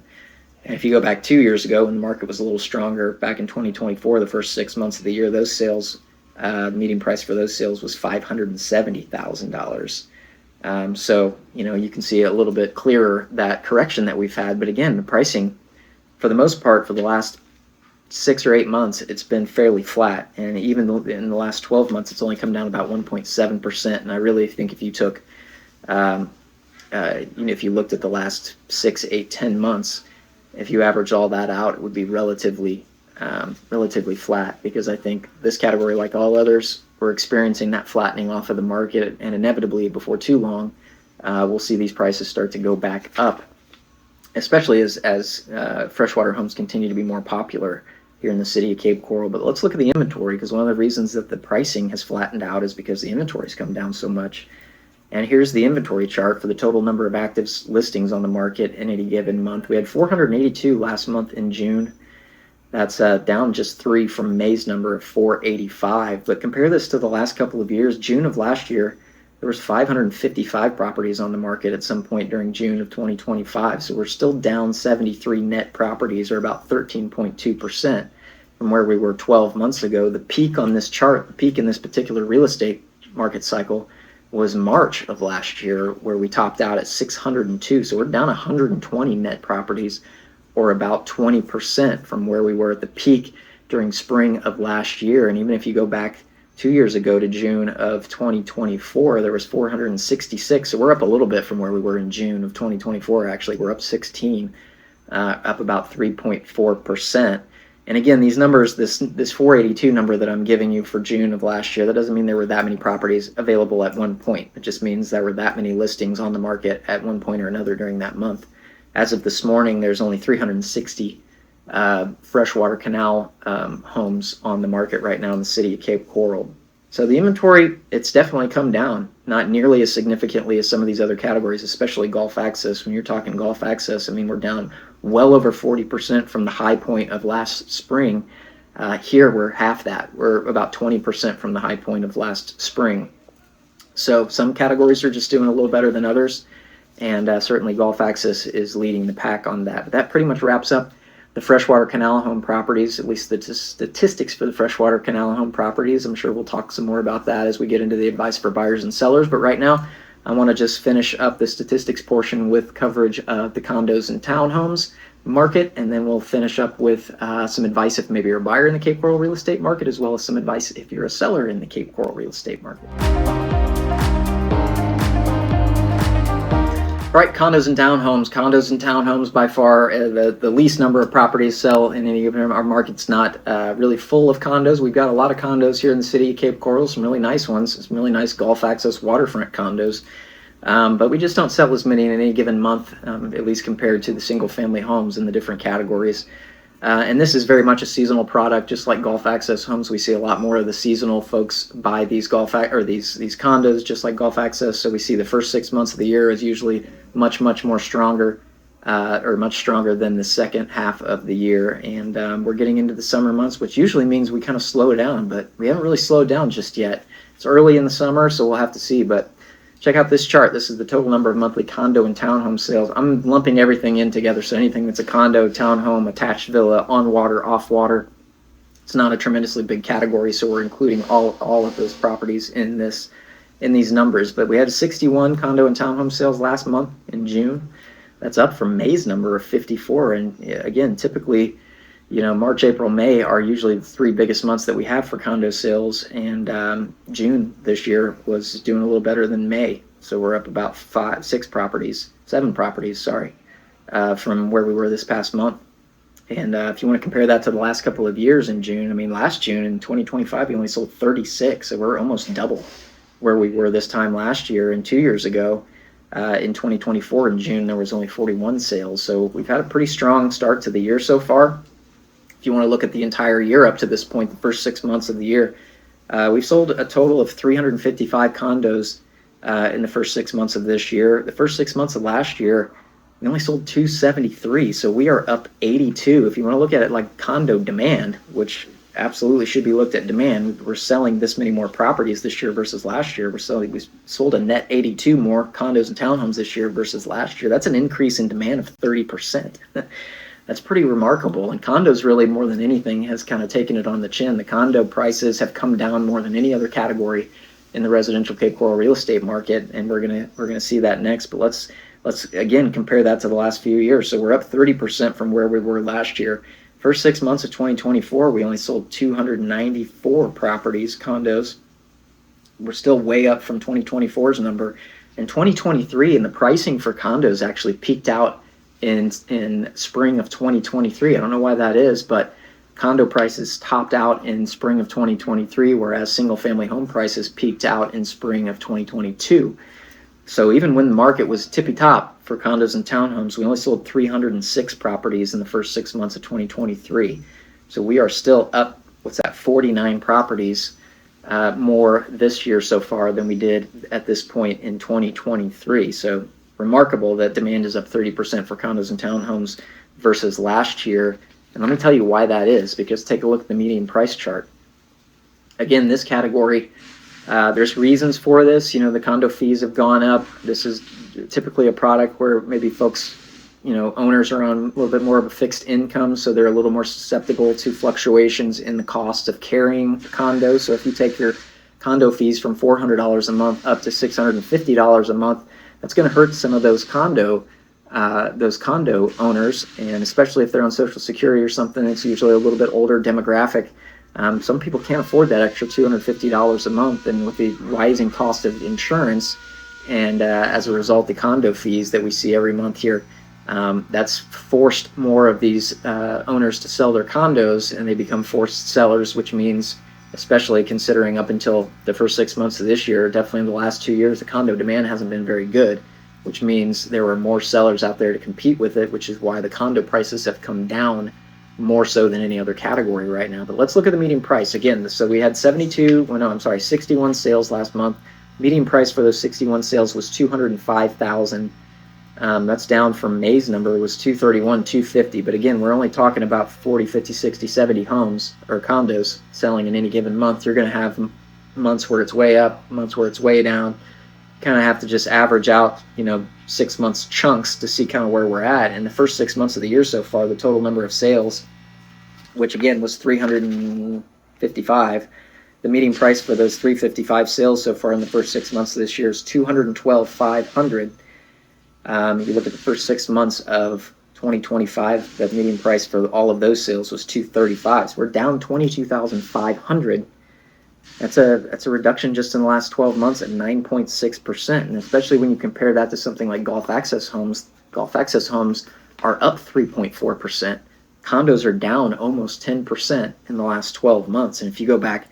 And if you go back 2 years ago when the market was a little stronger, back in 2024, the first 6 months of the year, those sales, the median price for those sales was $570,000. So, you can see a little bit clearer that correction that we've had. But again, the pricing, for the most part, for the last 6 or 8 months, it's been fairly flat. And even in the last 12 months, it's only come down about 1.7%. And I really think if you took, if you looked at the last 6, 8, 10 months, if you average all that out, it would be relatively flat, because I think this category, like all others, we're experiencing that flattening off of the market, and inevitably before too long, we'll see these prices start to go back up, especially as freshwater homes continue to be more popular here in the city of Cape Coral. But let's look at the inventory, because one of the reasons that the pricing has flattened out is because the inventory's come down so much. And here's the inventory chart for the total number of active listings on the market in any given month. We had 482 last month in June. That's down just 3 from May's number of 485. But compare this to the last couple of years. June of last year, there was 555 properties on the market at some point during June of 2025. So we're still down 73 net properties, or about 13.2% from where we were 12 months ago. The peak on this chart, the peak in this particular real estate market cycle, was March of last year, where we topped out at 602. So we're down 120 net properties, or about 20% from where we were at the peak during spring of last year. And even if you go back 2 years ago to June of 2024, there was 466. So we're up a little bit from where we were in June of 2024. Actually, we're up 16, up about 3.4%. And again, these numbers, this 482 number that I'm giving you for June of last year, that doesn't mean there were that many properties available at one point. It just means there were that many listings on the market at one point or another during that month. As of this morning, there's only 360 freshwater canal homes on the market right now in the city of Cape Coral. So the inventory, it's definitely come down, not nearly as significantly as some of these other categories, especially Gulf Access. When you're talking Gulf Access, I mean, we're down well over 40% from the high point of last spring. Here, we're half that. We're about 20% from the high point of last spring. So some categories are just doing a little better than others, and certainly Gulf Access is leading the pack on that. But that pretty much wraps up the freshwater canal home properties, at least the statistics for the freshwater canal home properties. I'm sure we'll talk some more about that as we get into the advice for buyers and sellers. But right now, I want to just finish up the statistics portion with coverage of the condos and townhomes market, and then we'll finish up with some advice if maybe you're a buyer in the Cape Coral real estate market, as well as some advice if you're a seller in the Cape Coral real estate market. All right, condos and townhomes. Condos and townhomes, by far the least number of properties sell in any given. Our market's not really full of condos. We've got a lot of condos here in the city of Cape Coral, some really nice ones, some really nice Gulf Access waterfront condos. But we just don't sell as many in any given month, at least compared to the single-family homes in the different categories. And this is very much a seasonal product, just like Gulf Access homes. We see a lot more of the seasonal folks buy these these condos, just like Gulf Access. So we see the first 6 months of the year is usually much more stronger, or much stronger than the second half of the year. And we're getting into the summer months, which usually means we kind of slow down, but we haven't really slowed down just yet. It's early in the summer, so we'll have to see. But check out this chart. This is the total number of monthly condo and townhome sales. I'm lumping everything in together, so anything that's a condo, townhome, attached villa, on water, off water. It's not a tremendously big category, so we're including all of those properties in these numbers. But we had 61 condo and townhome sales last month in June. That's up from May's number of 54. And again, typically, March, April, May are usually the 3 biggest months that we have for condo sales, and June this year was doing a little better than May. So we're up about 7 properties, from where we were this past month. And if you want to compare that to the last couple of years in June, I mean, last June in 2025, we only sold 36, so we're almost double where we were this time last year. And 2 years ago, In 2024, in June, there was only 41 sales. So we've had a pretty strong start to the year so far. If you want to look at the entire year up to this point, the first 6 months of the year, we've sold a total of 355 condos in the first 6 months of this year. The first 6 months of last year, we only sold 273, so we are up 82. If you want to look at it like condo demand, which absolutely should be looked at demand, we're selling this many more properties this year versus last year. We sold a net 82 more condos and townhomes this year versus last year. That's an increase in demand of 30%. That's pretty remarkable. And condos really, more than anything, has kind of taken it on the chin. The condo prices have come down more than any other category in the residential Cape Coral real estate market, and we're gonna see that next. But let's again compare that to the last few years. So we're up 30% from where we were last year. First 6 months of 2024, we only sold 294 properties, condos. We're still way up from 2024's number. In 2023, and the pricing for condos actually peaked out in spring of 2023. I don't know why that is, but condo prices topped out in spring of 2023, whereas single family home prices peaked out in spring of 2022. So even when the market was tippy top for condos and townhomes, we only sold 306 properties in the first 6 months of 2023. So we are still up, 49 properties more this year so far than we did at this point in 2023. So remarkable that demand is up 30% for condos and townhomes versus last year. And let me tell you why that is, because take a look at the median price chart. Again, this category, there's reasons for this. You know, the condo fees have gone up. This is typically a product where maybe folks, owners are on a little bit more of a fixed income, so they're a little more susceptible to fluctuations in the cost of carrying a condo. So if you take your condo fees from $400 a month up to $650 a month, that's going to hurt some of those condo owners, and especially if they're on Social Security or something. It's usually a little bit older demographic. Some people can't afford that extra $250 a month, and with the rising cost of insurance, and as a result, the condo fees that we see every month here, that's forced more of these owners to sell their condos, and they become forced sellers, which means, especially considering up until the first 6 months of this year, definitely in the last 2 years, the condo demand hasn't been very good, which means there were more sellers out there to compete with it, which is why the condo prices have come down more so than any other category right now. But let's look at the median price again. So we had 61 sales last month. Median price for those 61 sales was $205,000. That's down from May's number. It was $231,250. But again, we're only talking about 40, 50, 60, 70 homes or condos selling in any given month. You're going to have months where it's way up, months where it's way down. Kind of have to just average out, 6 months chunks to see kind of where we're at. In the first 6 months of the year so far, the total number of sales, which again was 355, the median price for those 355 sales so far in the first 6 months of this year is $212,500. You look at the first 6 months of 2025, the median price for all of those sales was $235. So we're down $22,500. That's a reduction just in the last 12 months at 9.6%, and especially when you compare that to something like Gulf Access homes. Gulf Access homes are up 3.4%. Condos are down almost 10% in the last 12 months. And if you go back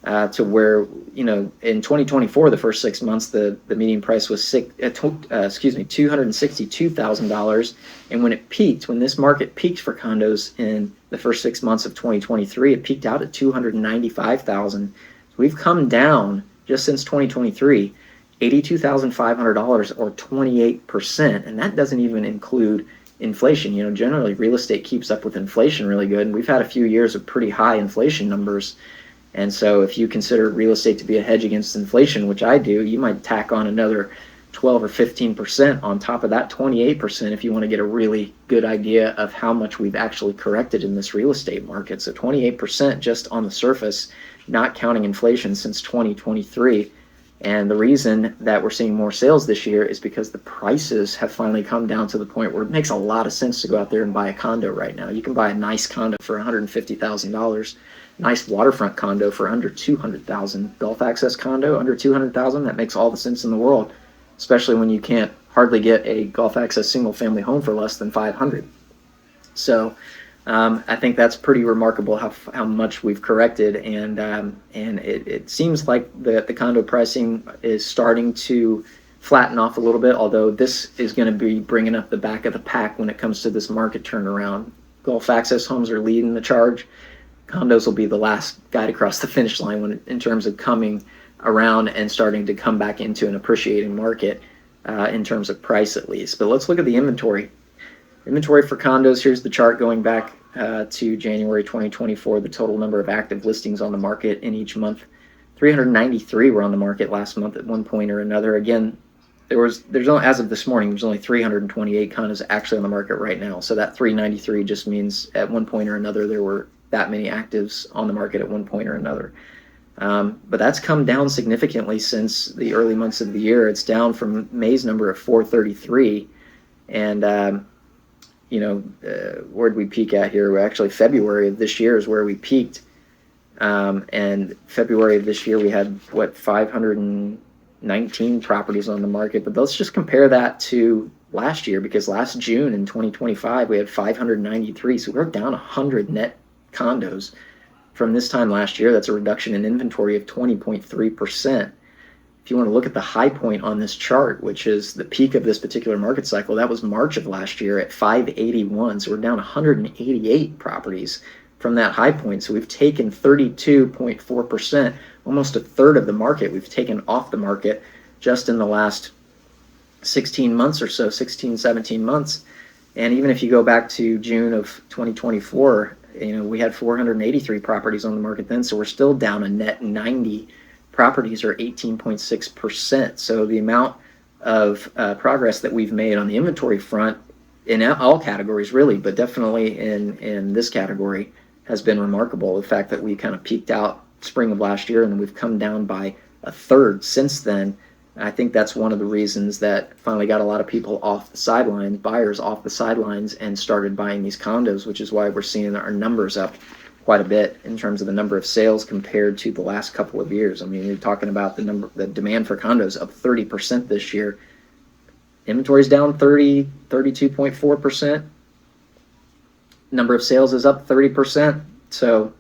to where, in 2024, the first 6 months, the median price was $262,000, and when this market peaked for condos in the first 6 months of 2023, it peaked out at $295,000. We've come down just since 2023, $82,500 or 28%, and that doesn't even include inflation. Generally real estate keeps up with inflation really good, and we've had a few years of pretty high inflation numbers. And so if you consider real estate to be a hedge against inflation, which I do, you might tack on another 12 or 15% on top of that 28% if you want to get a really good idea of how much we've actually corrected in this real estate market. So 28% just on the surface, not counting inflation, since 2023. And the reason that we're seeing more sales this year is because the prices have finally come down to the point where it makes a lot of sense to go out there and buy a condo right now. You can buy a nice condo for $150,000, nice waterfront condo for under $200,000, Gulf Access condo under $200,000. That makes all the sense in the world, especially when you can't hardly get a Gulf Access single family home for less than $500,000. So I think that's pretty remarkable how much we've corrected, and it seems like the condo pricing is starting to flatten off a little bit, although this is going to be bringing up the back of the pack when it comes to this market turnaround. Gulf Access homes are leading the charge. Condos will be the last guy to cross the finish line in terms of coming around and starting to come back into an appreciating market in terms of price at least. But let's look at the inventory. Inventory for condos, here's the chart going back to January 2024, the total number of active listings on the market in each month. 393 were on the market last month at one point or another. Again, there's only, as of this morning, there's only 328 condos actually on the market right now. So that 393 just means at one point or another there were that many actives on the market at one point or another. But that's come down significantly since the early months of the year. It's down from May's number of 433, and where did we peak at here? Actually, February of this year is where we peaked, and February of this year we had 519 properties on the market. But let's just compare that to last year, because last June in 2025 we had 593, so we're down 100 net condos from this time last year. That's a reduction in inventory of 20.3%. If you want to look at the high point on this chart, which is the peak of this particular market cycle, that was March of last year at 581. So we're down 188 properties from that high point. So we've taken 32.4%, almost a third of the market we've taken off the market just in the last 16 months or so, 16, 17 months. And even if you go back to June of 2024, we had 483 properties on the market then, so we're still down a net 90 properties, or 18.6%. So the amount of progress that we've made on the inventory front in all categories really, but definitely in this category, has been remarkable. The fact that we kind of peaked out spring of last year and then we've come down by a third since then. I think that's one of the reasons that finally got a lot of people off the sidelines, buyers off the sidelines, and started buying these condos, which is why we're seeing our numbers up quite a bit in terms of the number of sales compared to the last couple of years. I mean, you're talking about the demand for condos up 30% this year. Inventory's down 32.4%. Number of sales is up 30%. So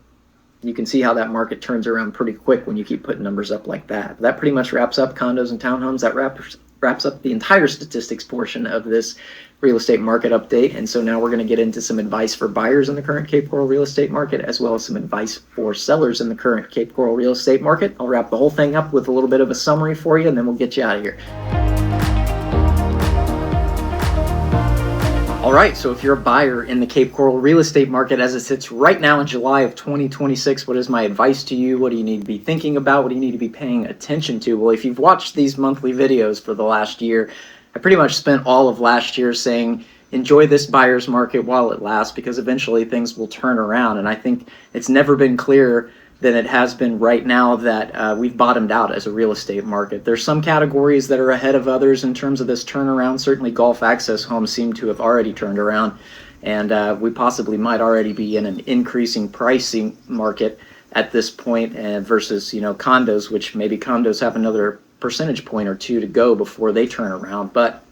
you can see how that market turns around pretty quick when you keep putting numbers up like that. That pretty much wraps up condos and townhomes. That wraps up the entire statistics portion of this real estate market update. And so now we're going to get into some advice for buyers in the current Cape Coral real estate market, as well as some advice for sellers in the current Cape Coral real estate market. I'll wrap the whole thing up with a little bit of a summary for you, and then we'll get you out of here. All right, so if you're a buyer in the Cape Coral real estate market as it sits right now in July of 2026, what is my advice to you? What do you need to be thinking about? What do you need to be paying attention to? Well, if you've watched these monthly videos for the last year, I pretty much spent all of last year saying, enjoy this buyer's market while it lasts, because eventually things will turn around. And I think it's never been clearer than it has been right now that we've bottomed out as a real estate market. There's some categories that are ahead of others in terms of this turnaround. Certainly Gulf Access homes seem to have already turned around, and we possibly might already be in an increasing pricing market at this point, versus condos, which maybe condos have another percentage point or two to go before they turn around. But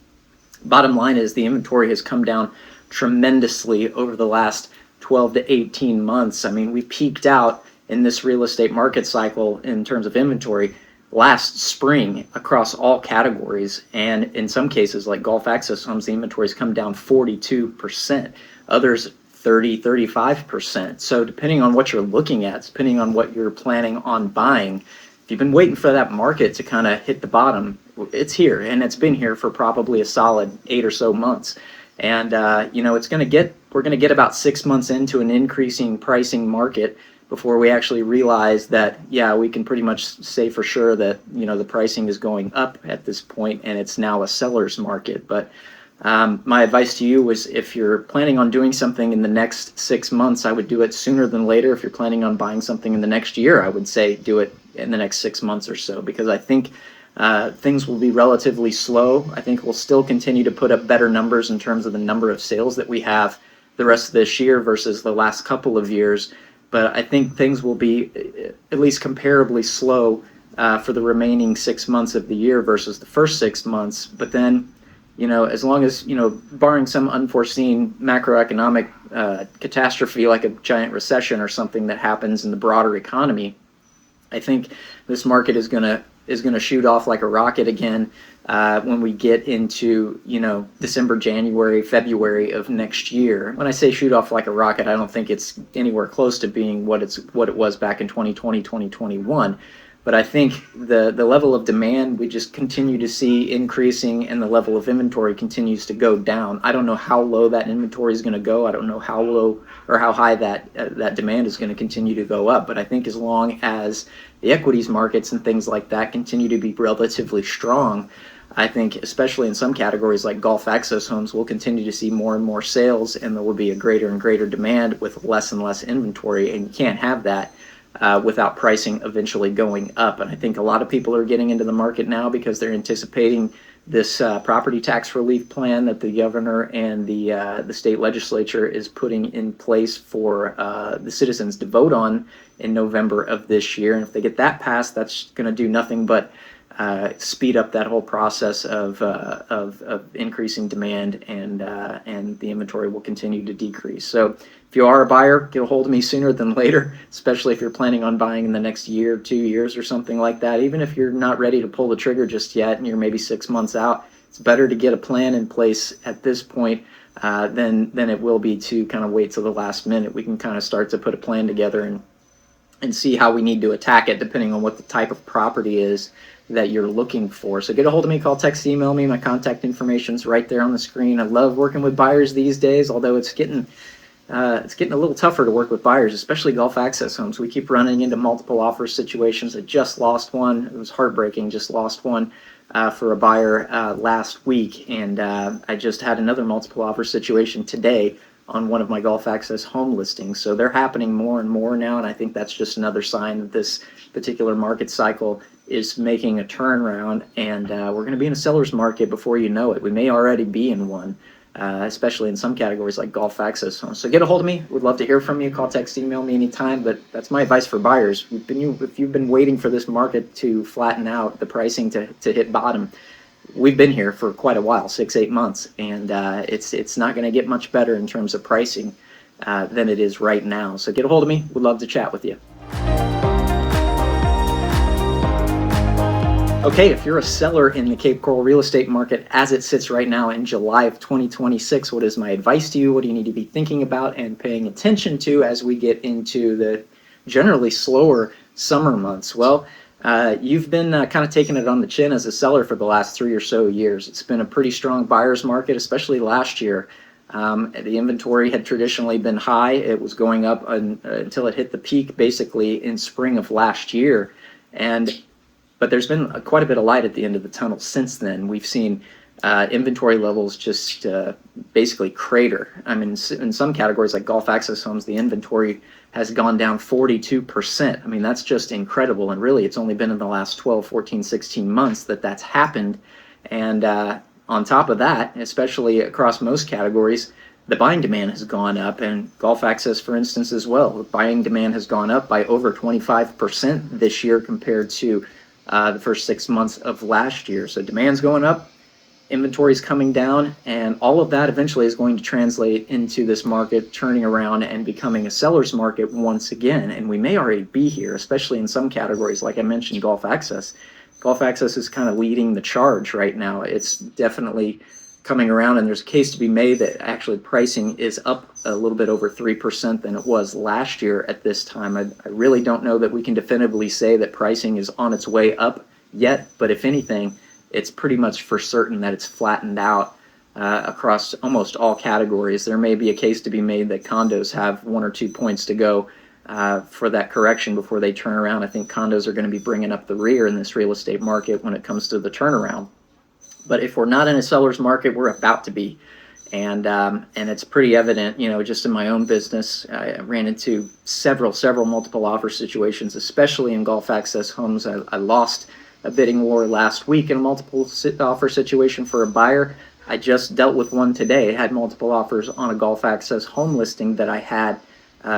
bottom line is the inventory has come down tremendously over the last 12 to 18 months. I mean, we peaked out in this real estate market cycle in terms of inventory last spring across all categories, and in some cases like Gulf Access homes, the inventory's come down 42%, others 30-35%. So depending on what you're looking at, depending on what you're planning on buying, if you've been waiting for that market to kind of hit the bottom, it's here, and it's been here for probably a solid 8 or so months. And we're going to get about 6 months into an increasing pricing market before we actually realize that, yeah, we can pretty much say for sure that, the pricing is going up at this point and it's now a seller's market. But my advice to you was, if you're planning on doing something in the next 6 months, I would do it sooner than later. If you're planning on buying something in the next year, I would say do it in the next 6 months or so, because I think things will be relatively slow. I think we'll still continue to put up better numbers in terms of the number of sales that we have the rest of this year versus the last couple of years. But I think things will be at least comparably slow for the remaining 6 months of the year versus the first 6 months. But then, as long as, barring some unforeseen macroeconomic catastrophe like a giant recession or something that happens in the broader economy, I think this market is going to is going to shoot off like a rocket again when we get into, you know, December, January, February of next year. When I say shoot off like a rocket, I don't think it's anywhere close to being what it was back in 2020, 2021. But I think the level of demand we just continue to see increasing, and the level of inventory continues to go down. I don't know how low that inventory is going to go. I don't know how low or how high that demand is going to continue to go up. But I think as long as the equities markets and things like that continue to be relatively strong, I think especially in some categories like golf access homes, we'll continue to see more and more sales, and there will be a greater and greater demand with less and less inventory, and you can't have that without pricing eventually going up. And I think a lot of people are getting into the market now because they're anticipating this property tax relief plan that the governor and the state legislature is putting in place for the citizens to vote on in November of this year. And if they get that passed, that's going to do nothing but speed up that whole process of increasing demand, and the inventory will continue to decrease. So if you are a buyer, get a hold of me sooner than later, especially if you're planning on buying in the next year, 2 years, or something like that. Even if you're not ready to pull the trigger just yet and you're maybe 6 months out, it's better to get a plan in place at this point than it will be to kind of wait till the last minute. We can kind of start to put a plan together and see how we need to attack it depending on what the type of property is that you're looking for. So get a hold of me, call, text, email me. My contact information's right there on the screen. I love working with buyers these days, although it's getting a little tougher to work with buyers, especially golf access homes. We keep running into multiple offer situations. I just lost one. It was heartbreaking. Just lost one for a buyer last week, and I just had another multiple offer situation today on one of my golf access home listings. So they're happening more and more now, and I think that's just another sign that this particular market cycle is making a turnaround, and we're going to be in a seller's market before you know it. We may already be in one, especially in some categories like golf access homes. So get a hold of me. Would love to hear from you. Call, text, email me anytime. But that's my advice for buyers. If you've been waiting for this market to flatten out, the pricing to hit bottom, we've been here for quite a while, 6-8 months, and it's not going to get much better in terms of pricing than it is right now. So get a hold of me. Would love to chat with you. Okay, if you're a seller in the Cape Coral real estate market as it sits right now in July of 2026, what is my advice to you? What do you need to be thinking about and paying attention to as we get into the generally slower summer months? Well, you've been kind of taking it on the chin as a seller for the last 3 or so years. It's been a pretty strong buyer's market, especially last year. The inventory had traditionally been high. It was going up until it hit the peak basically in spring of last year. But there's been quite a bit of light at the end of the tunnel since then. We've seen inventory levels just basically crater. I mean, in some categories like golf access homes, the inventory has gone down 42%. I mean, that's just incredible. And really, it's only been in the last 12, 14, 16 months that that's happened. And on top of that, especially across most categories, the buying demand has gone up, and golf access, for instance, as well. The buying demand has gone up by over 25% this year compared to the first 6 months of last year. So demand's going up, inventory's coming down, and all of that eventually is going to translate into this market turning around and becoming a seller's market once again. And we may already be here, especially in some categories, like I mentioned, golf access. Golf access is kind of leading the charge right now. It's definitely coming around, and there's a case to be made that actually pricing is up a little bit over 3% than it was last year at this time. I really don't know that we can definitively say that pricing is on its way up yet, but if anything, it's pretty much for certain that it's flattened out across almost all categories. There may be a case to be made that condos have 1 or 2 points to go for that correction before they turn around. I think condos are going to be bringing up the rear in this real estate market when it comes to the turnaround. But if we're not in a seller's market, we're about to be. And it's pretty evident, you know, just in my own business, I ran into several multiple offer situations, especially in golf access homes. I lost a bidding war last week in a multiple offer situation for a buyer. I just dealt with one today. I had multiple offers on a golf access home listing that I had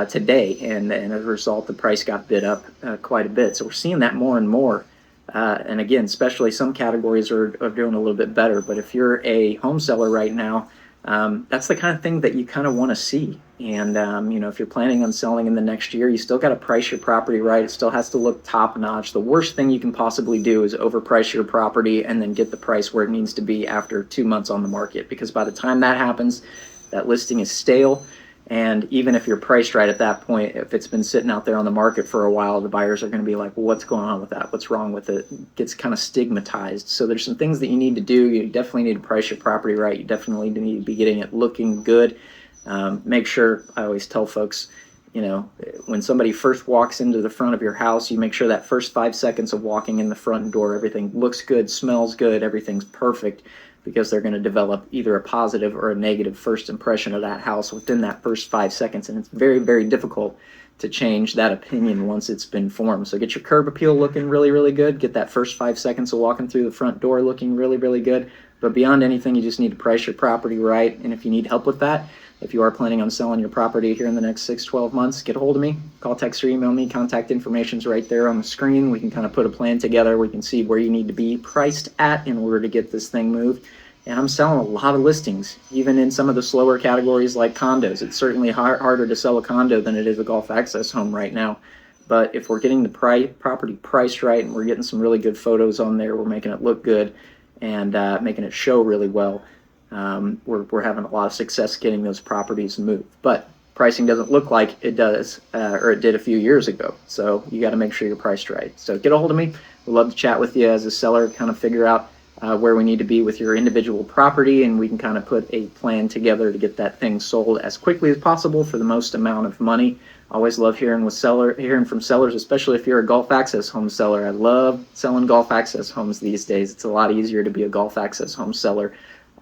today. And as a result, the price got bid up quite a bit. So we're seeing that more and more. And again, especially some categories are doing a little bit better. But if you're a home seller right now, That's the kind of thing that you kind of want to see. And you know, if you're planning on selling in the next year, you still got to price your property right. It still has to look top notch. The worst thing you can possibly do is overprice your property and then get the price where it needs to be after 2 months on the market, because by the time that happens, that listing is stale. And even if you're priced right at that point, if it's been sitting out there on the market for a while, the buyers are going to be like, well, what's going on with that? What's wrong with it? It gets kind of stigmatized. So there's some things that you need to do. You definitely need to price your property right. You definitely need to be getting it looking good. Make sure, I always tell folks, you know, when somebody first walks into the front of your house, you make sure that first 5 seconds of walking in the front door, everything looks good, smells good, everything's perfect, because they're going to develop either a positive or a negative first impression of that house within that first 5 seconds. And it's very, very difficult to change that opinion once it's been formed. So get your curb appeal looking really, really good. Get that first 5 seconds of walking through the front door looking really, really good. But beyond anything, you just need to price your property right. And if you need help with that, if you are planning on selling your property here in the next 6-12 months, get a hold of me. Call, text, or email me. Contact information's right there on the screen. We can kind of put a plan together. We can see where you need to be priced at in order to get this thing moved. And I'm selling a lot of listings, even in some of the slower categories like condos. It's certainly harder to sell a condo than it is a golf access home right now. But if we're getting the property priced right and we're getting some really good photos on there, we're making it look good and making it show really well, we're having a lot of success getting those properties moved. But pricing doesn't look like it does or it did a few years ago. So you got to make sure you're priced right. So get a hold of me. We'd love to chat with you as a seller, kind of figure out where we need to be with your individual property, and we can kind of put a plan together to get that thing sold as quickly as possible for the most amount of money. Always love hearing from sellers, especially if you're a golf access home seller. I love selling golf access homes these days. It's a lot easier to be a golf access home seller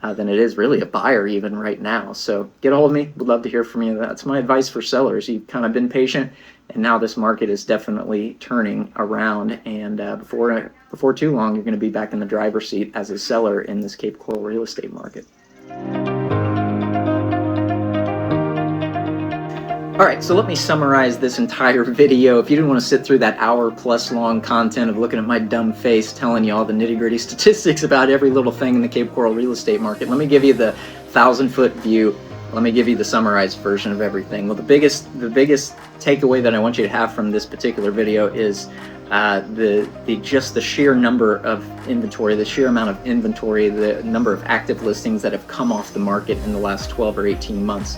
than it is really a buyer even right now. So get a hold of me. Would love to hear from you. That's my advice for sellers. You've kind of been patient, and now this market is definitely turning around. And before too long, you're going to be back in the driver's seat as a seller in this Cape Coral real estate market. All right, so let me summarize this entire video. If you didn't want to sit through that hour-plus long content of looking at my dumb face telling you all the nitty-gritty statistics about every little thing in the Cape Coral real estate market, let me give you the 1,000-foot view. Let me give you the summarized version of everything. Well, the biggest takeaway that I want you to have from this particular video is just the sheer number of inventory, the sheer amount of inventory, the number of active listings that have come off the market in the last 12 or 18 months.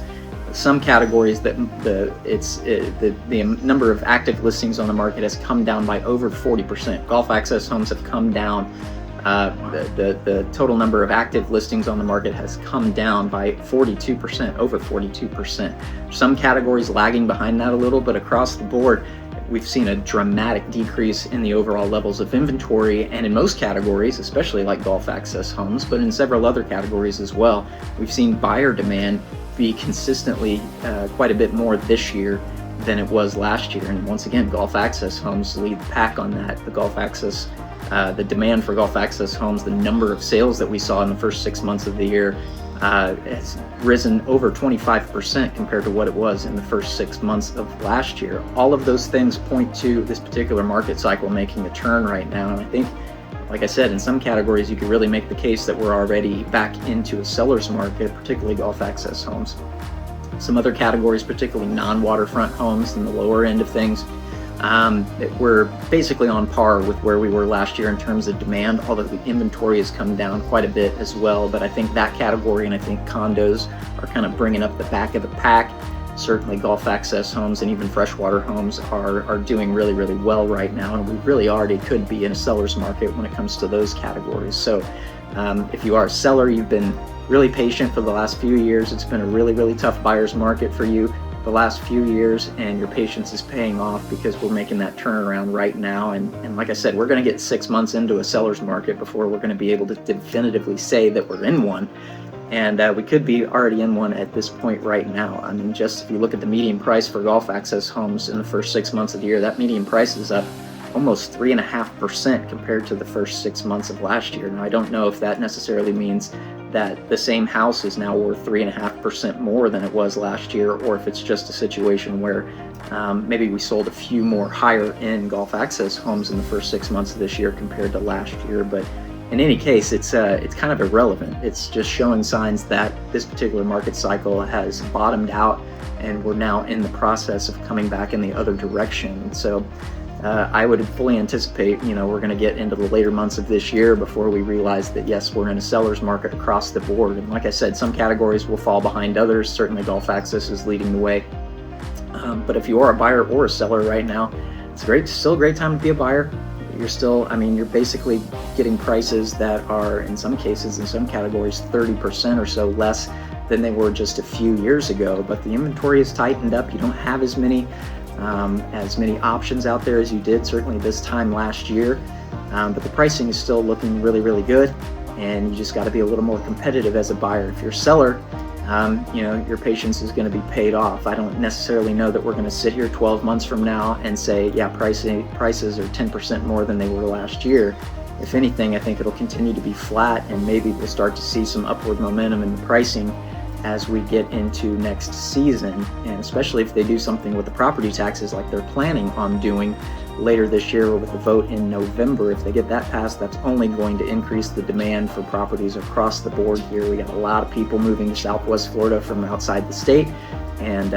Some categories that the number of active listings on the market has come down by over 40%. Golf access homes have come down. The total number of active listings on the market has come down by 42%, over 42%. Some categories lagging behind that a little, but across the board, we've seen a dramatic decrease in the overall levels of inventory, and in most categories, especially like golf access homes, but in several other categories as well, we've seen buyer demand be consistently quite a bit more this year than it was last year. And once again, golf access homes lead the pack on that. The demand for golf access homes, the number of sales that we saw in the first 6 months of the year has risen over 25% compared to what it was in the first 6 months of last year. All of those things point to this particular market cycle making a turn right now. And I think, like I said, in some categories, you could really make the case that we're already back into a seller's market, particularly golf access homes. Some other categories, particularly non-waterfront homes and the lower end of things, we're basically on par with where we were last year in terms of demand, although the inventory has come down quite a bit as well. But I think that category, and I think condos, are kind of bringing up the back of the pack. Certainly golf access homes and even freshwater homes are doing really, really well right now, and we really already could be in a seller's market when it comes to those categories. So if you are a seller, you've been really patient for the last few years. It's been a really, really tough buyer's market for you the last few years, and your patience is paying off because we're making that turnaround right now. And like I said, we're going to get 6 months into a seller's market before we're going to be able to definitively say that we're in one. And we could be already in one at this point right now. I mean, just if you look at the median price for golf access homes in the first 6 months of the year, that median price is up almost 3.5% compared to the first 6 months of last year. Now, I don't know if that necessarily means that the same house is now worth 3.5% more than it was last year, or if it's just a situation where maybe we sold a few more higher end golf access homes in the first 6 months of this year compared to last year. But in any case, it's kind of irrelevant. It's just showing signs that this particular market cycle has bottomed out, and we're now in the process of coming back in the other direction. So I would fully anticipate, we're going to get into the later months of this year before we realize that, yes, we're in a seller's market across the board. And like I said, some categories will fall behind others. Certainly Gulf Access is leading the way. But if you are a buyer or a seller right now, it's still a great time to be a buyer. You're still, you're basically getting prices that are, in some cases, in some categories, 30% or so less than they were just a few years ago. But the inventory is tightened up. You don't have as many options out there as you did certainly this time last year. But the pricing is still looking really, really good, and you just got to be a little more competitive as a buyer. If you're a seller, your patience is going to be paid off. I don't necessarily know that we're going to sit here 12 months from now and say, yeah, prices are 10% more than they were last year. If anything, I think it'll continue to be flat, and maybe we'll start to see some upward momentum in the pricing as we get into next season, and especially if they do something with the property taxes like they're planning on doing later this year with the vote in November. If they get that passed, that's only going to increase the demand for properties across the board here. We got a lot of people moving to Southwest Florida from outside the state and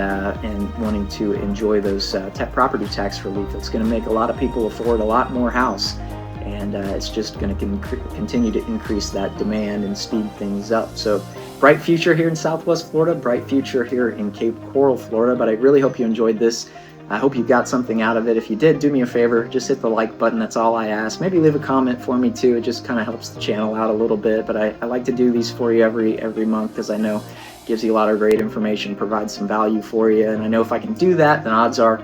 wanting to enjoy those property tax relief. It's going to make a lot of people afford a lot more house, and it's just going to continue to increase that demand and speed things up. So bright future here in Southwest Florida, bright future here in Cape Coral, Florida. But I really hope you enjoyed this. I hope you got something out of it. If you did, do me a favor, just hit the like button. That's all I ask. Maybe leave a comment for me too. It just kind of helps the channel out a little bit. But I like to do these for you every month, because I know it gives you a lot of great information, provides some value for you. And I know if I can do that, then odds are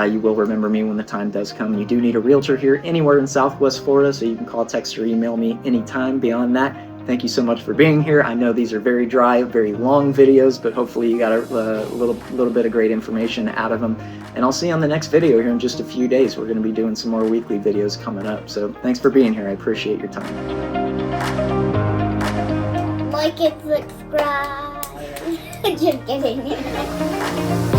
you will remember me when the time does come. You do need a realtor here anywhere in Southwest Florida, so you can call, text, or email me anytime. Beyond that, thank you so much for being here. I know these are very dry, very long videos, but hopefully you got a little bit of great information out of them. And I'll see you on the next video here in just a few days. We're going to be doing some more weekly videos coming up. So thanks for being here. I appreciate your time. Like and subscribe. Just kidding.